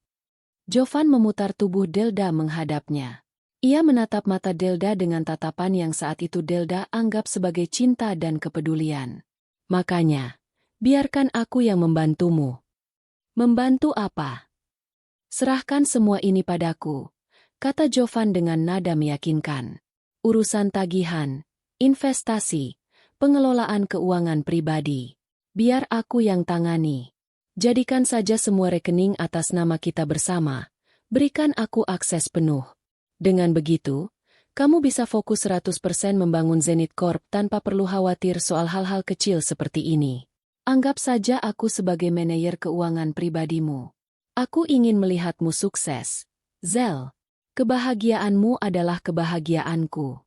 Jovan memutar tubuh Delda menghadapnya. Ia menatap mata Delda dengan tatapan yang saat itu Delda anggap sebagai cinta dan kepedulian. "Makanya, biarkan aku yang membantumu." "Membantu apa?" "Serahkan semua ini padaku," kata Jovan dengan nada meyakinkan. "Urusan tagihan, investasi, pengelolaan keuangan pribadi. Biar aku yang tangani. Jadikan saja semua rekening atas nama kita bersama. Berikan aku akses penuh. Dengan begitu, kamu bisa fokus 100% membangun Zenith Corp tanpa perlu khawatir soal hal-hal kecil seperti ini. Anggap saja aku sebagai manajer keuangan pribadimu. Aku ingin melihatmu sukses. Zel, kebahagiaanmu adalah kebahagiaanku."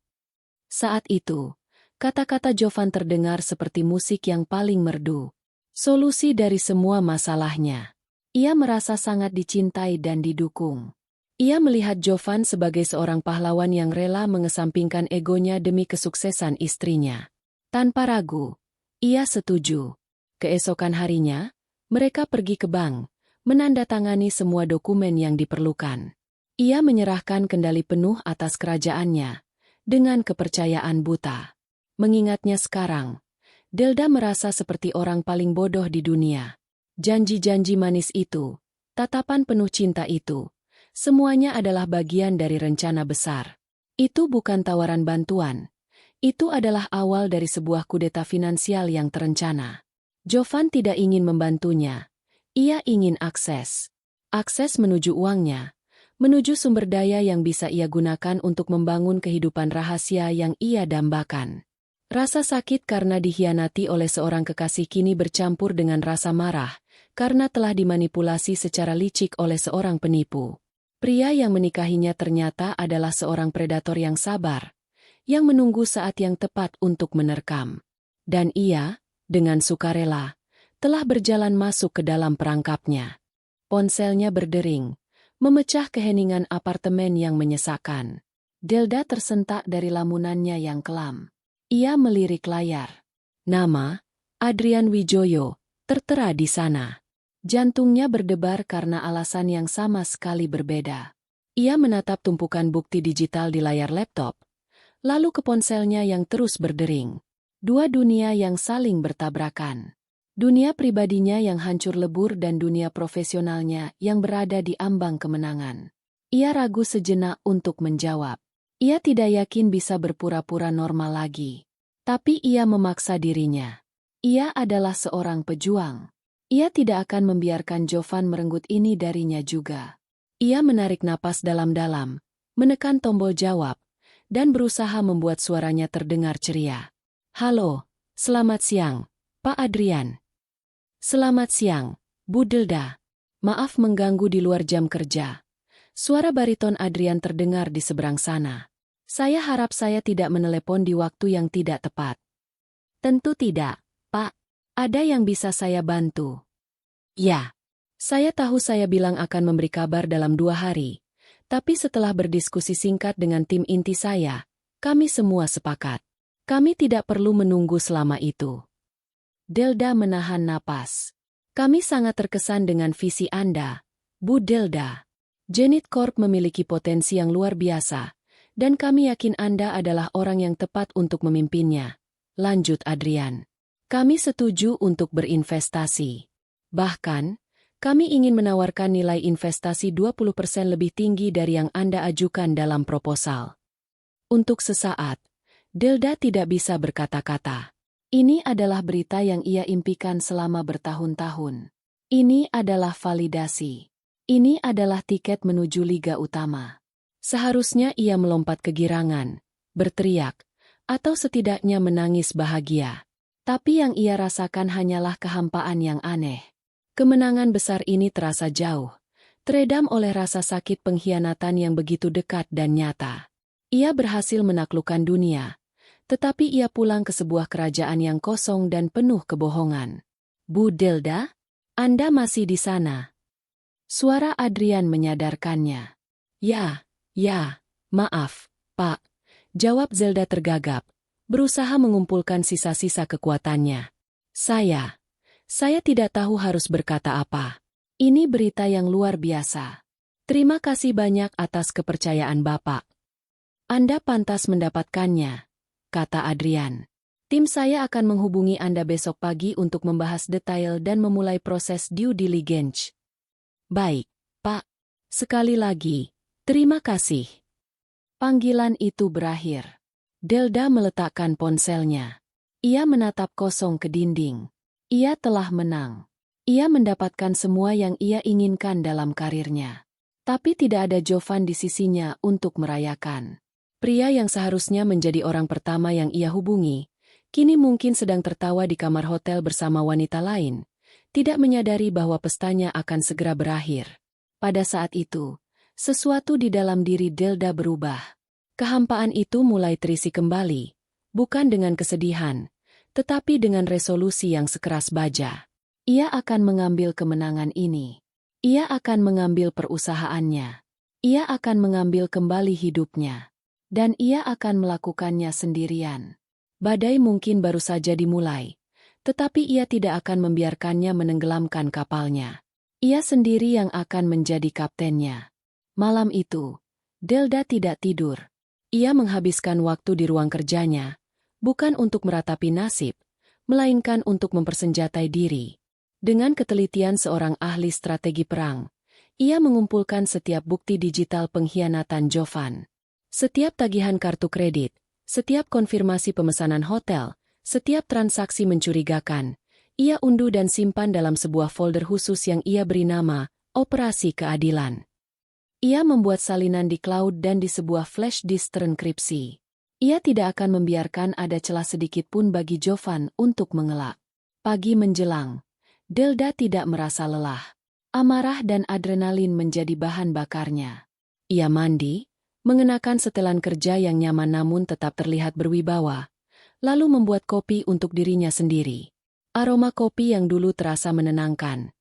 Saat itu, kata-kata Jovan terdengar seperti musik yang paling merdu. Solusi dari semua masalahnya. Ia merasa sangat dicintai dan didukung. Ia melihat Jovan sebagai seorang pahlawan yang rela mengesampingkan egonya demi kesuksesan istrinya. Tanpa ragu, ia setuju. Keesokan harinya, mereka pergi ke bank, menandatangani semua dokumen yang diperlukan. Ia menyerahkan kendali penuh atas kerajaannya, dengan kepercayaan buta. Mengingatnya sekarang, Delda merasa seperti orang paling bodoh di dunia. Janji-janji manis itu, tatapan penuh cinta itu, semuanya adalah bagian dari rencana besar. Itu bukan tawaran bantuan. Itu adalah awal dari sebuah kudeta finansial yang terencana. Jovan tidak ingin membantunya. Ia ingin akses. Akses menuju uangnya, menuju sumber daya yang bisa ia gunakan untuk membangun kehidupan rahasia yang ia dambakan. Rasa sakit karena dikhianati oleh seorang kekasih kini bercampur dengan rasa marah, karena telah dimanipulasi secara licik oleh seorang penipu. Pria yang menikahinya ternyata adalah seorang predator yang sabar, yang menunggu saat yang tepat untuk menerkam. Dan ia, dengan sukarela, telah berjalan masuk ke dalam perangkapnya. Ponselnya berdering, memecah keheningan apartemen yang menyesakkan. Delda tersentak dari lamunannya yang kelam. Ia melirik layar. Nama, Adrian Wijoyo, tertera di sana. Jantungnya berdebar karena alasan yang sama sekali berbeda. Ia menatap tumpukan bukti digital di layar laptop, lalu ke ponselnya yang terus berdering. Dua dunia yang saling bertabrakan. Dunia pribadinya yang hancur lebur dan dunia profesionalnya yang berada di ambang kemenangan. Ia ragu sejenak untuk menjawab. Ia tidak yakin bisa berpura-pura normal lagi. Tapi ia memaksa dirinya. Ia adalah seorang pejuang. Ia tidak akan membiarkan Jovan merenggut ini darinya juga. Ia menarik napas dalam-dalam, menekan tombol jawab, dan berusaha membuat suaranya terdengar ceria. Halo, selamat siang, Pak Adrian. Selamat siang, Bu Delda. Maaf mengganggu di luar jam kerja. Suara bariton Adrian terdengar di seberang sana. Saya harap saya tidak menelepon di waktu yang tidak tepat. Tentu tidak, Pak. Ada yang bisa saya bantu? Ya. Saya tahu saya bilang akan memberi kabar dalam 2 hari. Tapi setelah berdiskusi singkat dengan tim inti saya, kami semua sepakat. Kami tidak perlu menunggu selama itu. Delda menahan napas. Kami sangat terkesan dengan visi Anda, Bu Delda. Zenith Corp memiliki potensi yang luar biasa, dan kami yakin Anda adalah orang yang tepat untuk memimpinnya. Lanjut Adrian. Kami setuju untuk berinvestasi. Bahkan, kami ingin menawarkan nilai investasi 20% lebih tinggi dari yang Anda ajukan dalam proposal. Untuk sesaat, Delda tidak bisa berkata-kata. Ini adalah berita yang ia impikan selama bertahun-tahun. Ini adalah validasi. Ini adalah tiket menuju Liga Utama. Seharusnya ia melompat kegirangan, berteriak, atau setidaknya menangis bahagia. Tapi yang ia rasakan hanyalah kehampaan yang aneh. Kemenangan besar ini terasa jauh, teredam oleh rasa sakit pengkhianatan yang begitu dekat dan nyata. Ia berhasil menaklukkan dunia. Tetapi ia pulang ke sebuah kerajaan yang kosong dan penuh kebohongan. Bu Delda, Anda masih di sana. Suara Adrian menyadarkannya. Ya, maaf, Pak. Jawab Zelda tergagap, berusaha mengumpulkan sisa-sisa kekuatannya. Saya tidak tahu harus berkata apa. Ini berita yang luar biasa. Terima kasih banyak atas kepercayaan Bapak. Anda pantas mendapatkannya, kata Adrian. Tim saya akan menghubungi Anda besok pagi untuk membahas detail dan memulai proses due diligence. Baik, Pak. Sekali lagi, terima kasih. Panggilan itu berakhir. Delda meletakkan ponselnya. Ia menatap kosong ke dinding. Ia telah menang. Ia mendapatkan semua yang ia inginkan dalam karirnya. Tapi tidak ada Jovan di sisinya untuk merayakan. Pria yang seharusnya menjadi orang pertama yang ia hubungi, kini mungkin sedang tertawa di kamar hotel bersama wanita lain, tidak menyadari bahwa pestanya akan segera berakhir. Pada saat itu, sesuatu di dalam diri Delda berubah. Kehampaan itu mulai terisi kembali, bukan dengan kesedihan, tetapi dengan resolusi yang sekeras baja. Ia akan mengambil kemenangan ini. Ia akan mengambil perusahaannya. Ia akan mengambil kembali hidupnya. Dan ia akan melakukannya sendirian. Badai mungkin baru saja dimulai, Tetapi ia tidak akan membiarkannya menenggelamkan kapalnya. Ia sendiri yang akan menjadi kaptennya. Malam itu, Delda tidak tidur. Ia menghabiskan waktu di ruang kerjanya, bukan untuk meratapi nasib, melainkan untuk mempersenjatai diri. Dengan ketelitian seorang ahli strategi perang, ia mengumpulkan setiap bukti digital pengkhianatan Jovan. Setiap tagihan kartu kredit, setiap konfirmasi pemesanan hotel, setiap transaksi mencurigakan, ia unduh dan simpan dalam sebuah folder khusus yang ia beri nama, Operasi Keadilan. Ia membuat salinan di cloud dan di sebuah flash disk terenkripsi. Ia tidak akan membiarkan ada celah sedikit pun bagi Jovan untuk mengelak. Pagi menjelang, Delda tidak merasa lelah. Amarah dan adrenalin menjadi bahan bakarnya. Ia mandi, mengenakan setelan kerja yang nyaman namun tetap terlihat berwibawa, lalu membuat kopi untuk dirinya sendiri. Aroma kopi yang dulu terasa menenangkan,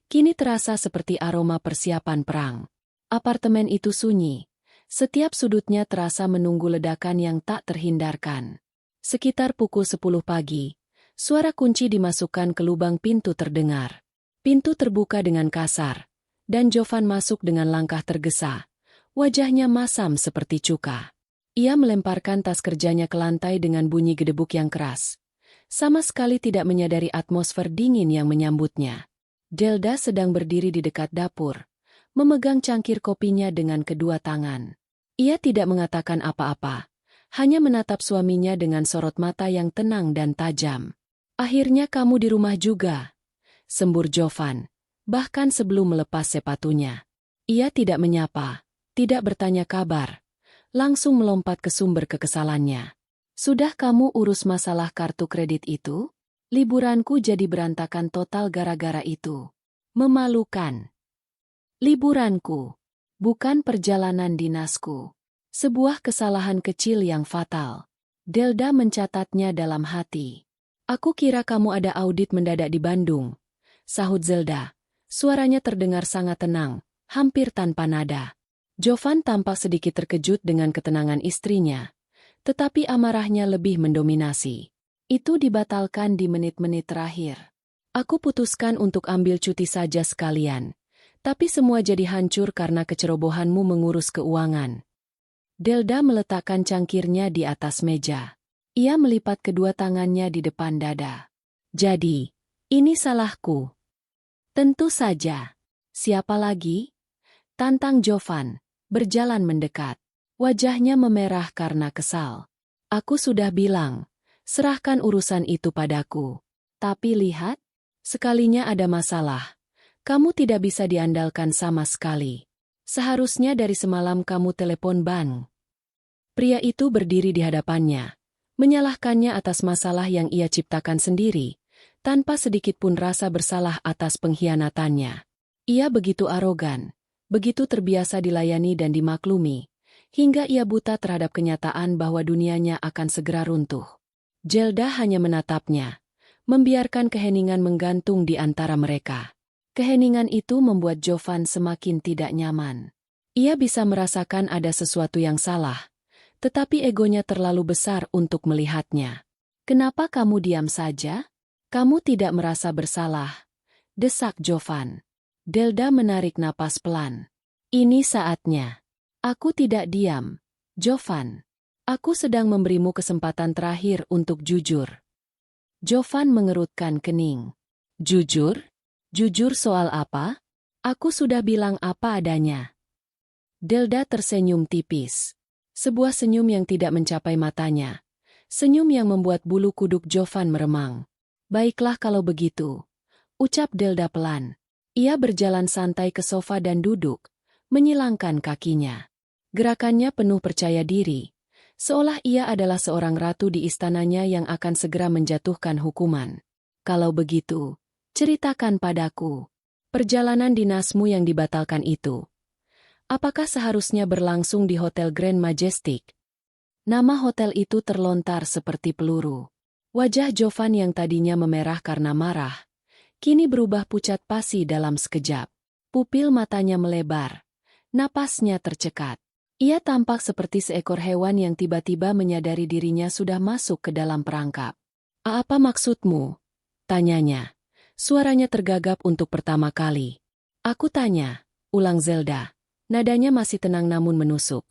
kini terasa seperti aroma persiapan perang. Apartemen itu sunyi, setiap sudutnya terasa menunggu ledakan yang tak terhindarkan. Sekitar pukul 10 pagi, suara kunci dimasukkan ke lubang pintu terdengar. Pintu terbuka dengan kasar, dan Jovan masuk dengan langkah tergesa. Wajahnya masam seperti cuka. Ia melemparkan tas kerjanya ke lantai dengan bunyi gedebuk yang keras. Sama sekali tidak menyadari atmosfer dingin yang menyambutnya. Delda sedang berdiri di dekat dapur, memegang cangkir kopinya dengan kedua tangan. Ia tidak mengatakan apa-apa, hanya menatap suaminya dengan sorot mata yang tenang dan tajam. "Akhirnya kamu di rumah juga," sembur Jovan, bahkan sebelum melepas sepatunya. Ia tidak menyapa, tidak bertanya kabar, langsung melompat ke sumber kekesalannya. "Sudah kamu urus masalah kartu kredit itu? Liburanku jadi berantakan total gara-gara itu. Memalukan. Liburanku, bukan perjalanan dinasku. Sebuah kesalahan kecil yang fatal." Delda mencatatnya dalam hati. "Aku kira kamu ada audit mendadak di Bandung," sahut Zelda. Suaranya terdengar sangat tenang, hampir tanpa nada. Jovan tampak sedikit terkejut dengan ketenangan istrinya. Tetapi amarahnya lebih mendominasi. "Itu dibatalkan di menit-menit terakhir. Aku putuskan untuk ambil cuti saja sekalian. Tapi semua jadi hancur karena kecerobohanmu mengurus keuangan." Delda meletakkan cangkirnya di atas meja. Ia melipat kedua tangannya di depan dada. "Jadi, ini salahku?" "Tentu saja. Siapa lagi?" tantang Jovan, berjalan mendekat. Wajahnya memerah karena kesal. "Aku sudah bilang, serahkan urusan itu padaku. Tapi lihat, sekalinya ada masalah, kamu tidak bisa diandalkan sama sekali. Seharusnya dari semalam kamu telepon bank." Pria itu berdiri di hadapannya, menyalahkannya atas masalah yang ia ciptakan sendiri, tanpa sedikit pun rasa bersalah atas pengkhianatannya. Ia begitu arogan, begitu terbiasa dilayani dan dimaklumi, hingga ia buta terhadap kenyataan bahwa dunianya akan segera runtuh. Zelda hanya menatapnya, membiarkan keheningan menggantung di antara mereka. Keheningan itu membuat Jovan semakin tidak nyaman. Ia bisa merasakan ada sesuatu yang salah, tetapi egonya terlalu besar untuk melihatnya. "Kenapa kamu diam saja? Kamu tidak merasa bersalah?" desak Jovan. Delda menarik napas pelan. "Ini saatnya. Aku tidak diam, Jovan. Aku sedang memberimu kesempatan terakhir untuk jujur." Jovan mengerutkan kening. "Jujur? Jujur soal apa? Aku sudah bilang apa adanya." Delda tersenyum tipis. Sebuah senyum yang tidak mencapai matanya. Senyum yang membuat bulu kuduk Jovan meremang. "Baiklah kalau begitu," ucap Delda pelan. Ia berjalan santai ke sofa dan duduk, menyilangkan kakinya. Gerakannya penuh percaya diri, seolah ia adalah seorang ratu di istananya yang akan segera menjatuhkan hukuman. "Kalau begitu, ceritakan padaku, perjalanan dinasmu yang dibatalkan itu. Apakah seharusnya berlangsung di Hotel Grand Majestic?" Nama hotel itu terlontar seperti peluru. Wajah Jovan yang tadinya memerah karena marah, kini berubah pucat pasi dalam sekejap. Pupil matanya melebar, napasnya tercekat. Ia tampak seperti seekor hewan yang tiba-tiba menyadari dirinya sudah masuk ke dalam perangkap. "Apa maksudmu?" Tanyanya. Suaranya tergagap untuk pertama kali. Aku tanya, ulang Zelda. Nadanya masih tenang namun menusuk.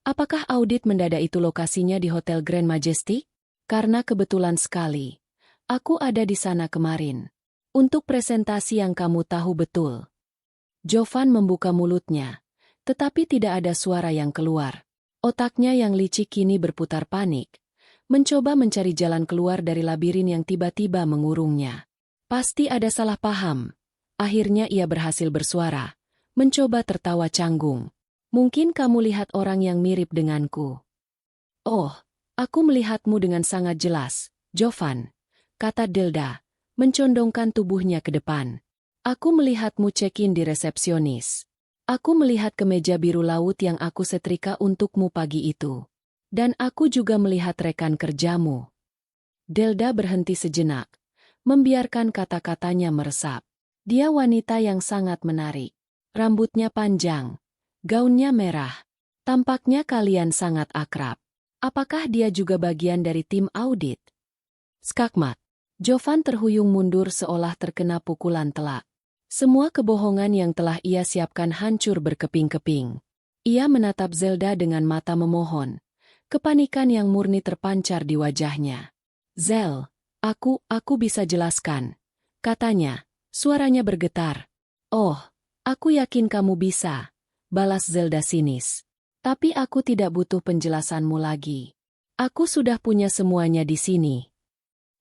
Apakah audit mendadak itu lokasinya di Hotel Grand Majestic? Karena kebetulan sekali. Aku ada di sana kemarin. Untuk presentasi yang kamu tahu betul. Jovan membuka mulutnya. Tetapi tidak ada suara yang keluar. Otaknya yang licik kini berputar panik. Mencoba mencari jalan keluar dari labirin yang tiba-tiba mengurungnya. Pasti ada salah paham. Akhirnya ia berhasil bersuara. Mencoba tertawa canggung. Mungkin kamu lihat orang yang mirip denganku. Oh, aku melihatmu dengan sangat jelas, Jovan, kata Delda, mencondongkan tubuhnya ke depan. Aku melihatmu check-in di resepsionis. Aku melihat kemeja biru laut yang aku setrika untukmu pagi itu. Dan aku juga melihat rekan kerjamu. Delda berhenti sejenak, membiarkan kata-katanya meresap. Dia wanita yang sangat menarik. Rambutnya panjang, gaunnya merah. Tampaknya kalian sangat akrab. Apakah dia juga bagian dari tim audit? Skakmat. Jovan terhuyung mundur seolah terkena pukulan telak. Semua kebohongan yang telah ia siapkan hancur berkeping-keping. Ia menatap Zelda dengan mata memohon. Kepanikan yang murni terpancar di wajahnya. Zel, aku bisa jelaskan. Katanya, suaranya bergetar. Oh, aku yakin kamu bisa, balas Zelda sinis. Tapi aku tidak butuh penjelasanmu lagi. Aku sudah punya semuanya di sini.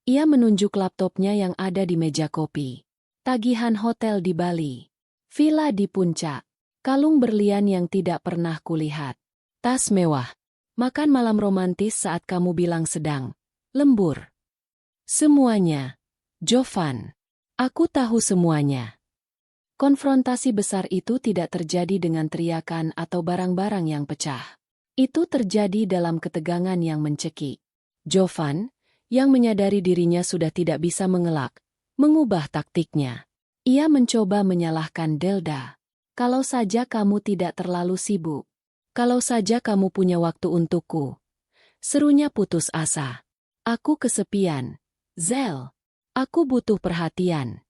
Ia menunjuk laptopnya yang ada di meja kopi. Tagihan hotel di Bali. Villa di puncak. Kalung berlian yang tidak pernah kulihat. Tas mewah. Makan malam romantis saat kamu bilang sedang lembur. Semuanya. Jovan. Aku tahu semuanya. Konfrontasi besar itu tidak terjadi dengan teriakan atau barang-barang yang pecah. Itu terjadi dalam ketegangan yang mencekik. Jovan, yang menyadari dirinya sudah tidak bisa mengelak, mengubah taktiknya. Ia mencoba menyalahkan Delda. Kalau saja kamu tidak terlalu sibuk. Kalau saja kamu punya waktu untukku. Serunya putus asa. Aku kesepian. Zel. Aku butuh perhatian.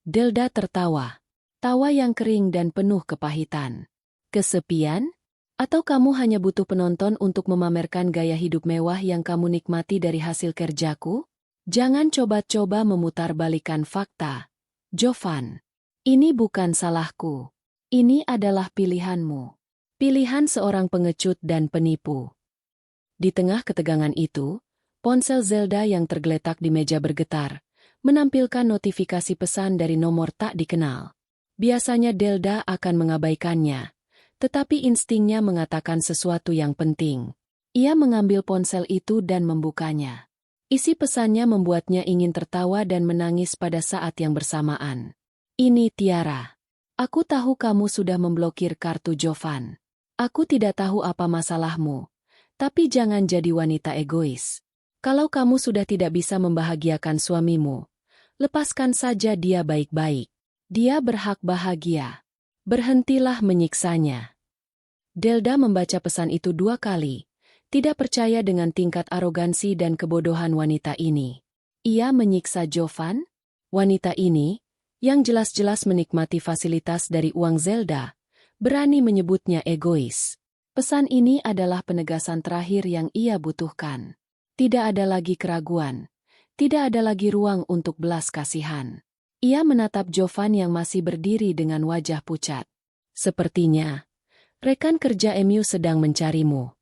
Delda tertawa. Tawa yang kering dan penuh kepahitan. Kesepian? Atau kamu hanya butuh penonton untuk memamerkan gaya hidup mewah yang kamu nikmati dari hasil kerjaku? Jangan coba-coba memutarbalikkan fakta. Jovan, ini bukan salahku. Ini adalah pilihanmu. Pilihan seorang pengecut dan penipu. Di tengah ketegangan itu, ponsel Zelda yang tergeletak di meja bergetar, menampilkan notifikasi pesan dari nomor tak dikenal. Biasanya Delda akan mengabaikannya. Tetapi instingnya mengatakan sesuatu yang penting. Ia mengambil ponsel itu dan membukanya. Isi pesannya membuatnya ingin tertawa dan menangis pada saat yang bersamaan. Ini Tiara. Aku tahu kamu sudah memblokir kartu Jovan. Aku tidak tahu apa masalahmu. Tapi jangan jadi wanita egois. Kalau kamu sudah tidak bisa membahagiakan suamimu, lepaskan saja dia baik-baik. Dia berhak bahagia. Berhentilah menyiksanya. Delda membaca pesan itu 2 kali, tidak percaya dengan tingkat arogansi dan kebodohan wanita ini. Ia menyiksa Jovan? Wanita ini, yang jelas-jelas menikmati fasilitas dari uang Zelda, berani menyebutnya egois. Pesan ini adalah penegasan terakhir yang ia butuhkan. Tidak ada lagi keraguan. Tidak ada lagi ruang untuk belas kasihan. Ia menatap Jovan yang masih berdiri dengan wajah pucat. Sepertinya, rekan kerja MU sedang mencarimu.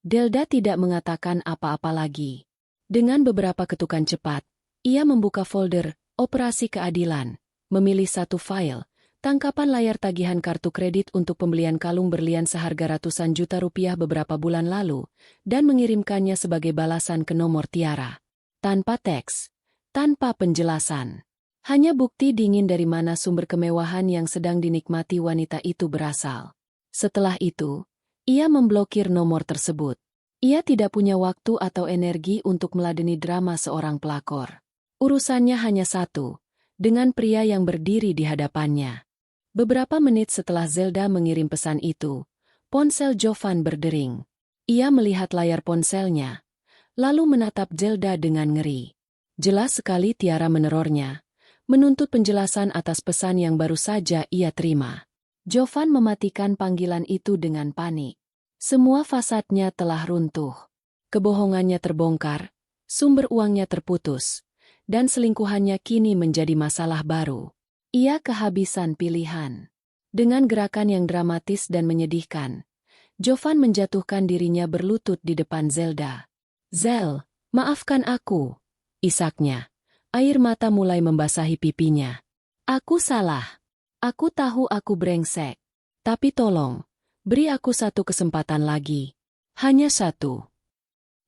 Delda tidak mengatakan apa-apa lagi. Dengan beberapa ketukan cepat, ia membuka folder Operasi Keadilan, memilih satu file, tangkapan layar tagihan kartu kredit untuk pembelian kalung berlian seharga ratusan juta rupiah beberapa bulan lalu, dan mengirimkannya sebagai balasan ke nomor Tiara. Tanpa teks, tanpa penjelasan. Hanya bukti dingin dari mana sumber kemewahan yang sedang dinikmati wanita itu berasal. Setelah itu, ia memblokir nomor tersebut. Ia tidak punya waktu atau energi untuk meladeni drama seorang pelakor. Urusannya hanya satu, dengan pria yang berdiri di hadapannya. Beberapa menit setelah Zelda mengirim pesan itu, ponsel Jovan berdering. Ia melihat layar ponselnya, lalu menatap Zelda dengan ngeri. Jelas sekali Tiara menerornya, menuntut penjelasan atas pesan yang baru saja ia terima. Jovan mematikan panggilan itu dengan panik. Semua fasadnya telah runtuh. Kebohongannya terbongkar, sumber uangnya terputus, dan selingkuhannya kini menjadi masalah baru. Ia kehabisan pilihan. Dengan gerakan yang dramatis dan menyedihkan, Jovan menjatuhkan dirinya berlutut di depan Zelda. "Zel, maafkan aku," isaknya. Air mata mulai membasahi pipinya. "Aku salah. Aku tahu aku brengsek. Tapi tolong, beri aku satu kesempatan lagi. Hanya satu."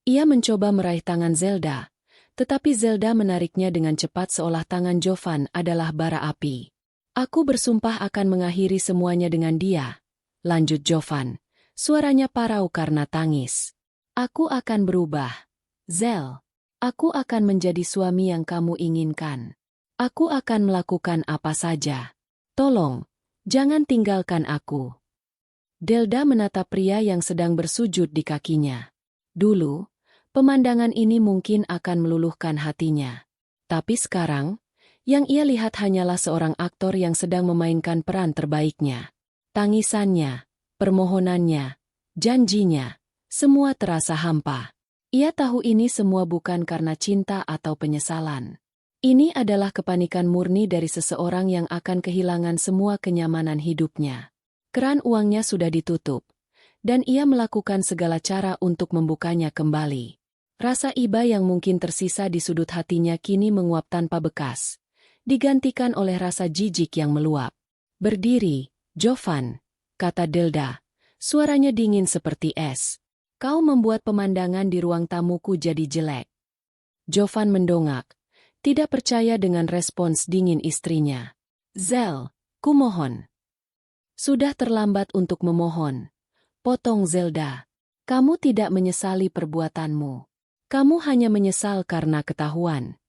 Ia mencoba meraih tangan Zelda, tetapi Zelda menariknya dengan cepat seolah tangan Jovan adalah bara api. "Aku bersumpah akan mengakhiri semuanya dengan dia," lanjut Jovan. Suaranya parau karena tangis. "Aku akan berubah. Zel, aku akan menjadi suami yang kamu inginkan. Aku akan melakukan apa saja. Tolong, jangan tinggalkan aku." Zelda menatap pria yang sedang bersujud di kakinya. Dulu, pemandangan ini mungkin akan meluluhkan hatinya. Tapi sekarang, yang ia lihat hanyalah seorang aktor yang sedang memainkan peran terbaiknya. Tangisannya, permohonannya, janjinya, semua terasa hampa. Ia tahu ini semua bukan karena cinta atau penyesalan. Ini adalah kepanikan murni dari seseorang yang akan kehilangan semua kenyamanan hidupnya. Keran uangnya sudah ditutup, dan ia melakukan segala cara untuk membukanya kembali. Rasa iba yang mungkin tersisa di sudut hatinya kini menguap tanpa bekas, digantikan oleh rasa jijik yang meluap. "Berdiri, Jovan," kata Zelda. Suaranya dingin seperti es. "Kau membuat pemandangan di ruang tamuku jadi jelek." Jovan mendongak, tidak percaya dengan respons dingin istrinya. "Zel, kumohon." "Sudah terlambat untuk memohon," potong Zelda. "Kamu tidak menyesali perbuatanmu. Kamu hanya menyesal karena ketahuan."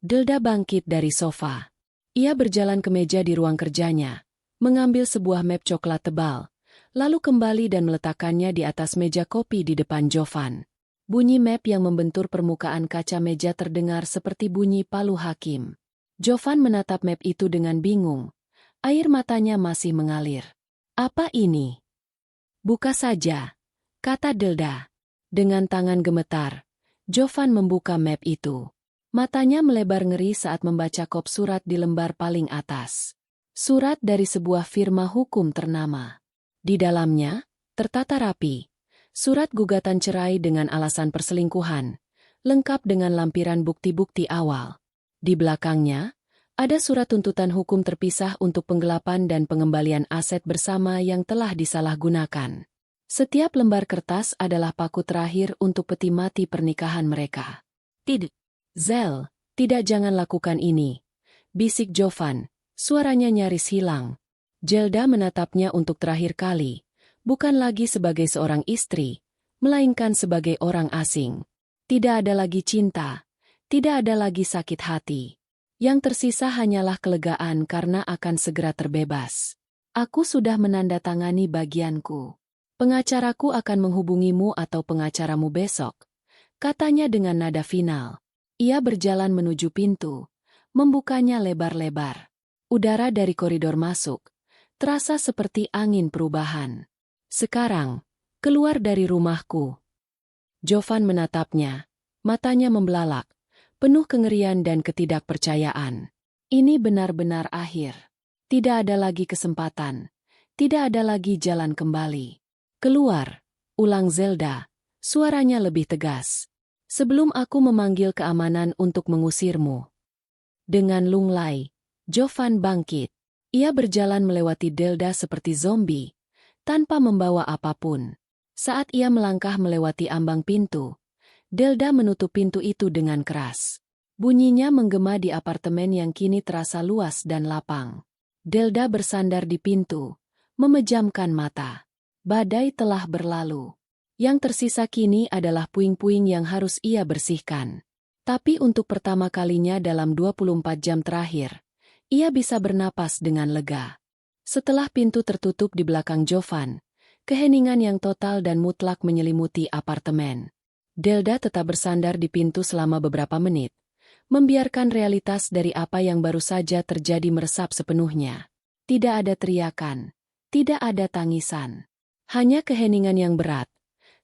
Zelda bangkit dari sofa. Ia berjalan ke meja di ruang kerjanya, mengambil sebuah map coklat tebal, lalu kembali dan meletakkannya di atas meja kopi di depan Jovan. Bunyi map yang membentur permukaan kaca meja terdengar seperti bunyi palu hakim. Jovan menatap map itu dengan bingung. Air matanya masih mengalir. "Apa ini?" "Buka saja," kata Zelda. Dengan tangan gemetar, Jovan membuka map itu. Matanya melebar ngeri saat membaca kop surat di lembar paling atas. Surat dari sebuah firma hukum ternama. Di dalamnya, tertata rapi, surat gugatan cerai dengan alasan perselingkuhan, lengkap dengan lampiran bukti-bukti awal. Di belakangnya, ada surat tuntutan hukum terpisah untuk penggelapan dan pengembalian aset bersama yang telah disalahgunakan. Setiap lembar kertas adalah paku terakhir untuk peti mati pernikahan mereka. "Tidak, Zel, tidak, jangan lakukan ini," bisik Jovan, suaranya nyaris hilang. Zelda menatapnya untuk terakhir kali, bukan lagi sebagai seorang istri, melainkan sebagai orang asing. Tidak ada lagi cinta, tidak ada lagi sakit hati. Yang tersisa hanyalah kelegaan karena akan segera terbebas. "Aku sudah menandatangani bagianku. Pengacaraku akan menghubungimu atau pengacaramu besok," katanya dengan nada final. Ia berjalan menuju pintu, membukanya lebar-lebar. Udara dari koridor masuk terasa seperti angin perubahan. "Sekarang, keluar dari rumahku." Jovan menatapnya, matanya membelalak, penuh kengerian dan ketidakpercayaan. Ini benar-benar akhir. Tidak ada lagi kesempatan. Tidak ada lagi jalan kembali. "Keluar," ulang Zelda, suaranya lebih tegas. "Sebelum aku memanggil keamanan untuk mengusirmu." Dengan lunglai, Jovan bangkit. Ia berjalan melewati Zelda seperti zombie, tanpa membawa apapun. Saat ia melangkah melewati ambang pintu, Zelda menutup pintu itu dengan keras. Bunyinya menggema di apartemen yang kini terasa luas dan lapang. Zelda bersandar di pintu, memejamkan mata. Badai telah berlalu. Yang tersisa kini adalah puing-puing yang harus ia bersihkan. Tapi untuk pertama kalinya dalam 24 jam terakhir, ia bisa bernapas dengan lega. Setelah pintu tertutup di belakang Jovan, keheningan yang total dan mutlak menyelimuti apartemen. Zelda tetap bersandar di pintu selama beberapa menit, membiarkan realitas dari apa yang baru saja terjadi meresap sepenuhnya. Tidak ada teriakan, tidak ada tangisan. Hanya keheningan yang berat,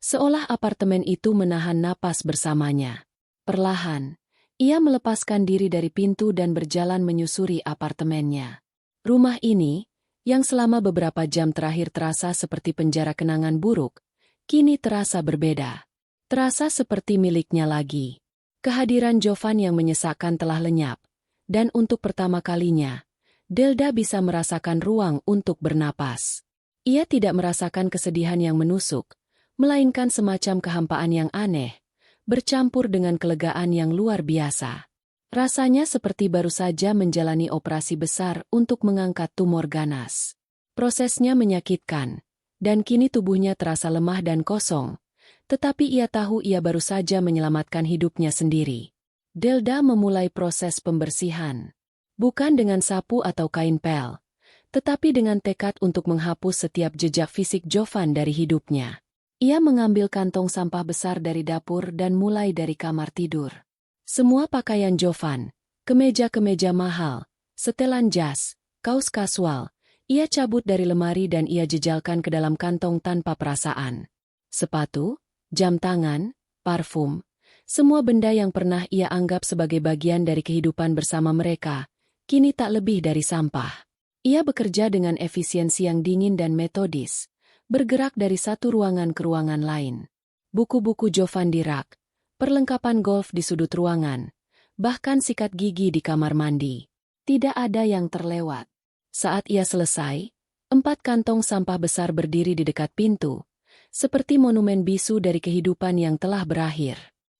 seolah apartemen itu menahan napas bersamanya. Perlahan, ia melepaskan diri dari pintu dan berjalan menyusuri apartemennya. Rumah ini, yang selama beberapa jam terakhir terasa seperti penjara kenangan buruk, kini terasa berbeda. Terasa seperti miliknya lagi. Kehadiran Jovan yang menyesakkan telah lenyap, dan untuk pertama kalinya, Delda bisa merasakan ruang untuk bernapas. Ia tidak merasakan kesedihan yang menusuk, melainkan semacam kehampaan yang aneh, bercampur dengan kelegaan yang luar biasa. Rasanya seperti baru saja menjalani operasi besar untuk mengangkat tumor ganas. Prosesnya menyakitkan, dan kini tubuhnya terasa lemah dan kosong, tetapi ia tahu ia baru saja menyelamatkan hidupnya sendiri. Delda memulai proses pembersihan. Bukan dengan sapu atau kain pel, tetapi dengan tekad untuk menghapus setiap jejak fisik Jovan dari hidupnya. Ia mengambil kantong sampah besar dari dapur dan mulai dari kamar tidur. Semua pakaian Jovan, kemeja-kemeja mahal, setelan jas, kaos kasual, ia cabut dari lemari dan ia jejalkan ke dalam kantong tanpa perasaan. Sepatu, jam tangan, parfum, semua benda yang pernah ia anggap sebagai bagian dari kehidupan bersama mereka, kini tak lebih dari sampah. Ia bekerja dengan efisiensi yang dingin dan metodis, bergerak dari satu ruangan ke ruangan lain. Buku-buku Jovan di rak, perlengkapan golf di sudut ruangan, bahkan sikat gigi di kamar mandi. Tidak ada yang terlewat. Saat ia selesai, 4 kantong sampah besar berdiri di dekat pintu, seperti monumen bisu dari kehidupan yang telah berakhir.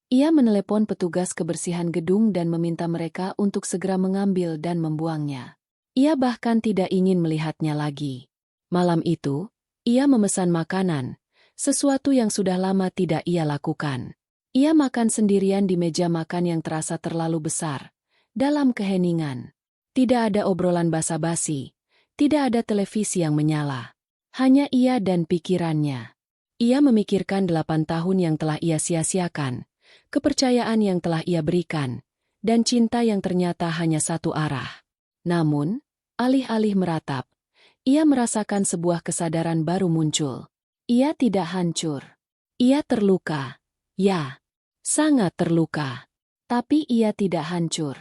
Ia menelepon petugas kebersihan gedung dan meminta mereka untuk segera mengambil dan membuangnya. Ia bahkan tidak ingin melihatnya lagi. Malam itu, ia memesan makanan, sesuatu yang sudah lama tidak ia lakukan. Ia makan sendirian di meja makan yang terasa terlalu besar, dalam keheningan. Tidak ada obrolan basa-basi, tidak ada televisi yang menyala. Hanya ia dan pikirannya. Ia memikirkan 8 tahun yang telah ia sia-siakan, kepercayaan yang telah ia berikan, dan cinta yang ternyata hanya satu arah. Namun, alih-alih meratap, ia merasakan sebuah kesadaran baru muncul. Ia tidak hancur. Ia terluka. Ya, sangat terluka. Tapi ia tidak hancur.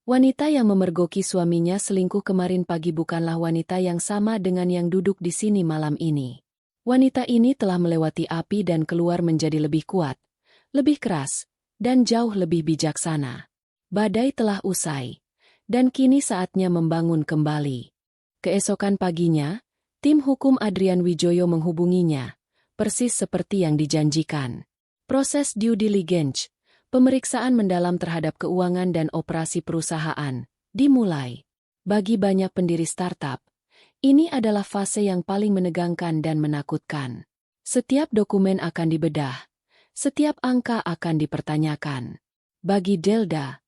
Wanita yang memergoki suaminya selingkuh kemarin pagi bukanlah wanita yang sama dengan yang duduk di sini malam ini. Wanita ini telah melewati api dan keluar menjadi lebih kuat, lebih keras, dan jauh lebih bijaksana. Badai telah usai, dan kini saatnya membangun kembali. Keesokan paginya, tim hukum Adrian Wijoyo menghubunginya, persis seperti yang dijanjikan. Proses due diligence, pemeriksaan mendalam terhadap keuangan dan operasi perusahaan, dimulai. Bagi banyak pendiri startup, ini adalah fase yang paling menegangkan dan menakutkan. Setiap dokumen akan dibedah, setiap angka akan dipertanyakan. Bagi Delda,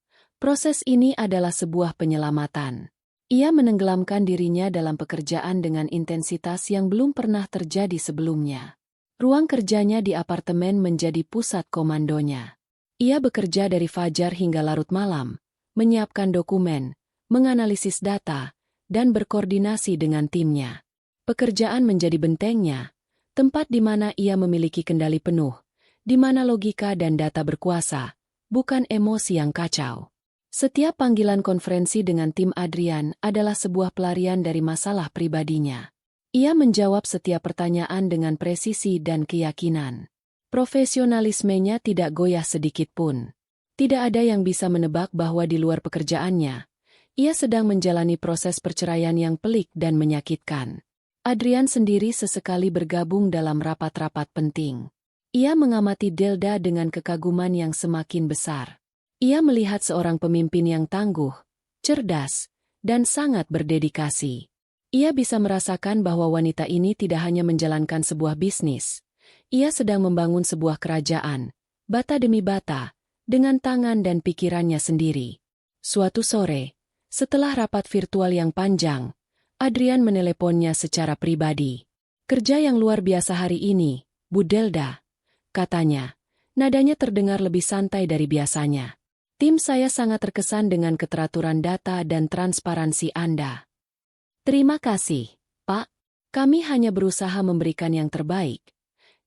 proses ini adalah sebuah penyelamatan. Ia menenggelamkan dirinya dalam pekerjaan dengan intensitas yang belum pernah terjadi sebelumnya. Ruang kerjanya di apartemen menjadi pusat komandonya. Ia bekerja dari fajar hingga larut malam, menyiapkan dokumen, menganalisis data, dan berkoordinasi dengan timnya. Pekerjaan menjadi bentengnya, tempat di mana ia memiliki kendali penuh, di mana logika dan data berkuasa, bukan emosi yang kacau. Setiap panggilan konferensi dengan tim Adrian adalah sebuah pelarian dari masalah pribadinya. Ia menjawab setiap pertanyaan dengan presisi dan keyakinan. Profesionalismenya tidak goyah sedikit pun. Tidak ada yang bisa menebak bahwa di luar pekerjaannya, ia sedang menjalani proses perceraian yang pelik dan menyakitkan. Adrian sendiri sesekali bergabung dalam rapat-rapat penting. Ia mengamati Delda dengan kekaguman yang semakin besar. Ia melihat seorang pemimpin yang tangguh, cerdas, dan sangat berdedikasi. Ia bisa merasakan bahwa wanita ini tidak hanya menjalankan sebuah bisnis. Ia sedang membangun sebuah kerajaan, bata demi bata, dengan tangan dan pikirannya sendiri. Suatu sore, setelah rapat virtual yang panjang, Adrian meneleponnya secara pribadi. "Kerja yang luar biasa hari ini, Bu Delda," katanya. Nadanya terdengar lebih santai dari biasanya. Tim saya sangat terkesan dengan keteraturan data dan transparansi Anda. Terima kasih, Pak. Kami hanya berusaha memberikan yang terbaik,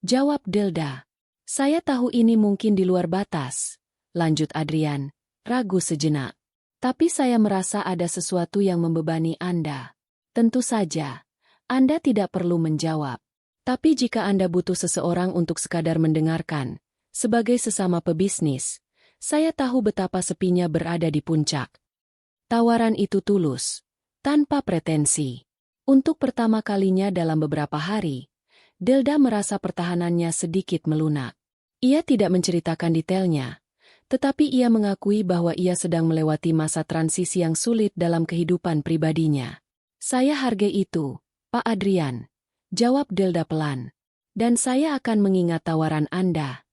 jawab Delda. Saya tahu ini mungkin di luar batas, lanjut Adrian, ragu sejenak. Tapi saya merasa ada sesuatu yang membebani Anda. Tentu saja, Anda tidak perlu menjawab. Tapi jika Anda butuh seseorang untuk sekadar mendengarkan, sebagai sesama pebisnis, saya tahu betapa sepinya berada di puncak. Tawaran itu tulus, tanpa pretensi. Untuk pertama kalinya dalam beberapa hari, Delda merasa pertahanannya sedikit melunak. Ia tidak menceritakan detailnya, tetapi ia mengakui bahwa ia sedang melewati masa transisi yang sulit dalam kehidupan pribadinya. Saya hargai itu, Pak Adrian, jawab Delda pelan. Dan saya akan mengingat tawaran Anda.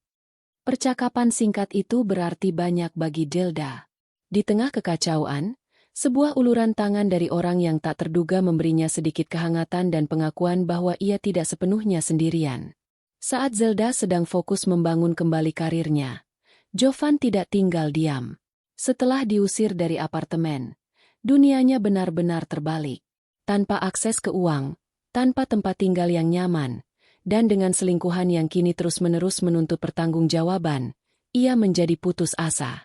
Percakapan singkat itu berarti banyak bagi Delda. Di tengah kekacauan, sebuah uluran tangan dari orang yang tak terduga memberinya sedikit kehangatan dan pengakuan bahwa ia tidak sepenuhnya sendirian. Saat Zelda sedang fokus membangun kembali karirnya, Jovan tidak tinggal diam. Setelah diusir dari apartemen, dunianya benar-benar terbalik. Tanpa akses ke uang, tanpa tempat tinggal yang nyaman, dan dengan selingkuhan yang kini terus-menerus menuntut pertanggungjawaban, ia menjadi putus asa.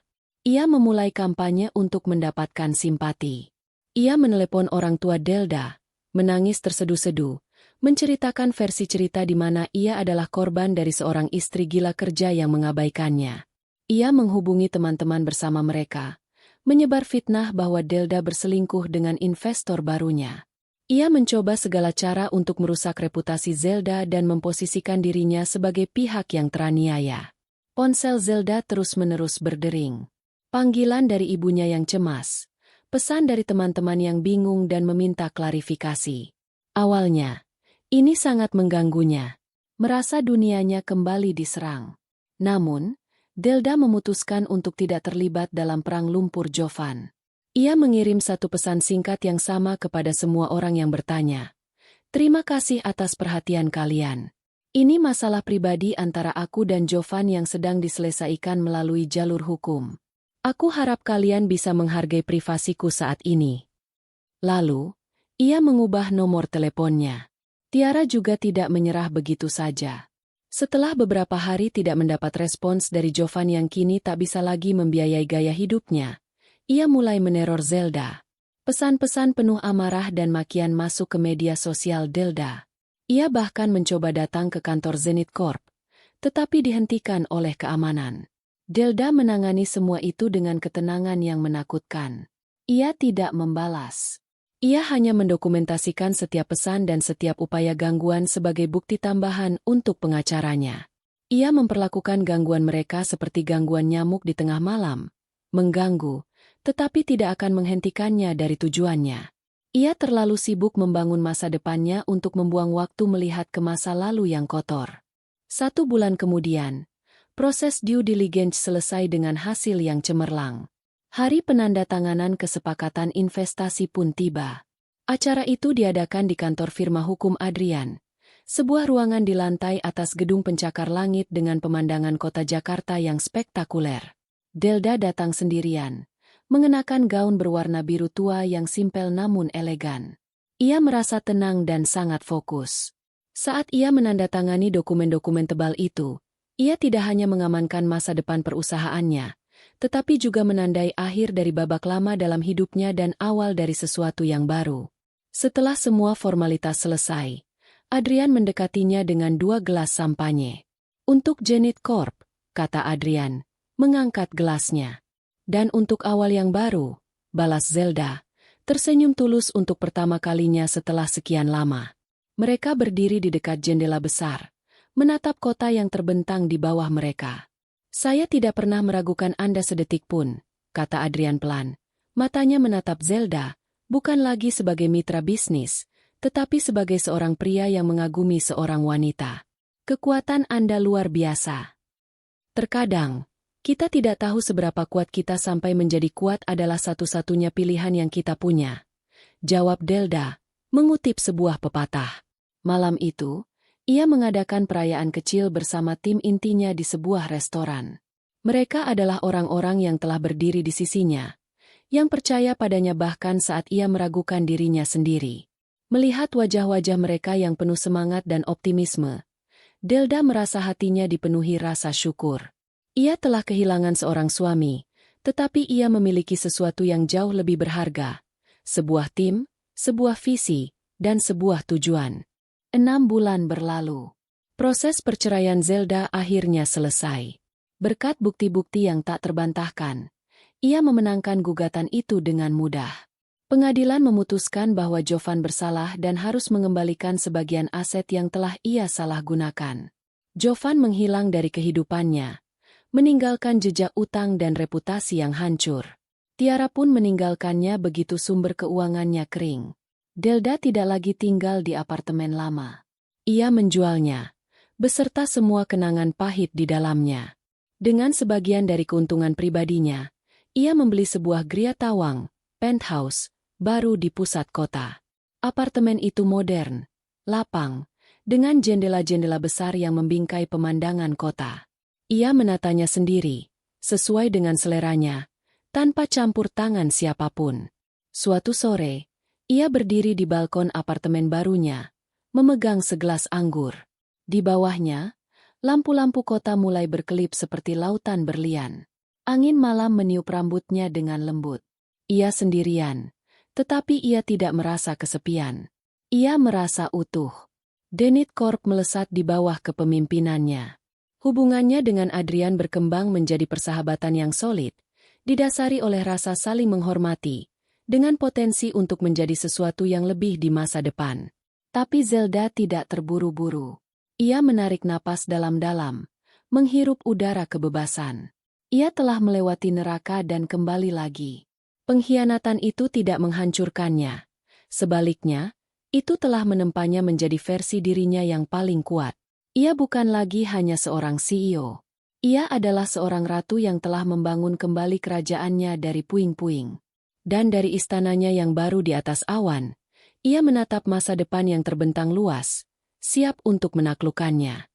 Ia memulai kampanye untuk mendapatkan simpati. Ia menelepon orang tua Delda, menangis terseduh-seduh, menceritakan versi cerita di mana ia adalah korban dari seorang istri gila kerja yang mengabaikannya. Ia menghubungi teman-teman bersama mereka, menyebar fitnah bahwa Delda berselingkuh dengan investor barunya. Ia mencoba segala cara untuk merusak reputasi Zelda dan memposisikan dirinya sebagai pihak yang teraniaya. Ponsel Zelda terus-menerus berdering. Panggilan dari ibunya yang cemas, pesan dari teman-teman yang bingung dan meminta klarifikasi. Awalnya, ini sangat mengganggunya. Merasa dunianya kembali diserang. Namun, Delda memutuskan untuk tidak terlibat dalam perang lumpur Jovan. Ia mengirim satu pesan singkat yang sama kepada semua orang yang bertanya. Terima kasih atas perhatian kalian. Ini masalah pribadi antara aku dan Jovan yang sedang diselesaikan melalui jalur hukum. Aku harap kalian bisa menghargai privasiku saat ini. Lalu, ia mengubah nomor teleponnya. Tiara juga tidak menyerah begitu saja. Setelah beberapa hari tidak mendapat respons dari Jovan yang kini tak bisa lagi membiayai gaya hidupnya, ia mulai meneror Zelda. Pesan-pesan penuh amarah dan makian masuk ke media sosial Delda. Ia bahkan mencoba datang ke kantor Zenith Corp, tetapi dihentikan oleh keamanan. Delda menangani semua itu dengan ketenangan yang menakutkan. Ia tidak membalas. Ia hanya mendokumentasikan setiap pesan dan setiap upaya gangguan sebagai bukti tambahan untuk pengacaranya. Ia memperlakukan gangguan mereka seperti gangguan nyamuk di tengah malam, mengganggu, tetapi tidak akan menghentikannya dari tujuannya. Ia terlalu sibuk membangun masa depannya untuk membuang waktu melihat ke masa lalu yang kotor. 1 bulan kemudian, proses due diligence selesai dengan hasil yang cemerlang. Hari penandatanganan kesepakatan investasi pun tiba. Acara itu diadakan di kantor firma hukum Adrian, sebuah ruangan di lantai atas gedung pencakar langit dengan pemandangan kota Jakarta yang spektakuler. Delda datang sendirian, mengenakan gaun berwarna biru tua yang simpel namun elegan. Ia merasa tenang dan sangat fokus. Saat ia menandatangani dokumen-dokumen tebal itu, ia tidak hanya mengamankan masa depan perusahaannya, tetapi juga menandai akhir dari babak lama dalam hidupnya dan awal dari sesuatu yang baru. Setelah semua formalitas selesai, Adrian mendekatinya dengan 2 gelas sampanye. Untuk Zenith Corp, kata Adrian, mengangkat gelasnya. Dan untuk awal yang baru, balas Zelda, tersenyum tulus untuk pertama kalinya setelah sekian lama. Mereka berdiri di dekat jendela besar, menatap kota yang terbentang di bawah mereka. Saya tidak pernah meragukan Anda sedetik pun, kata Adrian pelan. Matanya menatap Zelda, bukan lagi sebagai mitra bisnis, tetapi sebagai seorang pria yang mengagumi seorang wanita. Kekuatan Anda luar biasa. Terkadang, kita tidak tahu seberapa kuat kita sampai menjadi kuat adalah satu-satunya pilihan yang kita punya. Jawab Delda, mengutip sebuah pepatah. Malam itu, ia mengadakan perayaan kecil bersama tim intinya di sebuah restoran. Mereka adalah orang-orang yang telah berdiri di sisinya, yang percaya padanya bahkan saat ia meragukan dirinya sendiri. Melihat wajah-wajah mereka yang penuh semangat dan optimisme, Delda merasa hatinya dipenuhi rasa syukur. Ia telah kehilangan seorang suami, tetapi ia memiliki sesuatu yang jauh lebih berharga. Sebuah tim, sebuah visi, dan sebuah tujuan. 6 bulan berlalu. Proses perceraian Zelda akhirnya selesai. Berkat bukti-bukti yang tak terbantahkan, ia memenangkan gugatan itu dengan mudah. Pengadilan memutuskan bahwa Jovan bersalah dan harus mengembalikan sebagian aset yang telah ia salah gunakan. Jovan menghilang dari kehidupannya, meninggalkan jejak utang dan reputasi yang hancur. Tiara pun meninggalkannya begitu sumber keuangannya kering. Delda tidak lagi tinggal di apartemen lama. Ia menjualnya, beserta semua kenangan pahit di dalamnya. Dengan sebagian dari keuntungan pribadinya, ia membeli sebuah gria tawang, penthouse, baru di pusat kota. Apartemen itu modern, lapang, dengan jendela-jendela besar yang membingkai pemandangan kota. Ia menatanya sendiri, sesuai dengan seleranya, tanpa campur tangan siapapun. Suatu sore, ia berdiri di balkon apartemen barunya, memegang segelas anggur. Di bawahnya, lampu-lampu kota mulai berkelip seperti lautan berlian. Angin malam meniup rambutnya dengan lembut. Ia sendirian, tetapi ia tidak merasa kesepian. Ia merasa utuh. Denit Corp melesat di bawah kepemimpinannya. Hubungannya dengan Adrian berkembang menjadi persahabatan yang solid, didasari oleh rasa saling menghormati, dengan potensi untuk menjadi sesuatu yang lebih di masa depan. Tapi Zelda tidak terburu-buru. Ia menarik napas dalam-dalam, menghirup udara kebebasan. Ia telah melewati neraka dan kembali lagi. Pengkhianatan itu tidak menghancurkannya. Sebaliknya, itu telah menempanya menjadi versi dirinya yang paling kuat. Ia bukan lagi hanya seorang CEO. Ia adalah seorang ratu yang telah membangun kembali kerajaannya dari puing-puing. Dan dari istananya yang baru di atas awan, ia menatap masa depan yang terbentang luas, siap untuk menaklukkannya.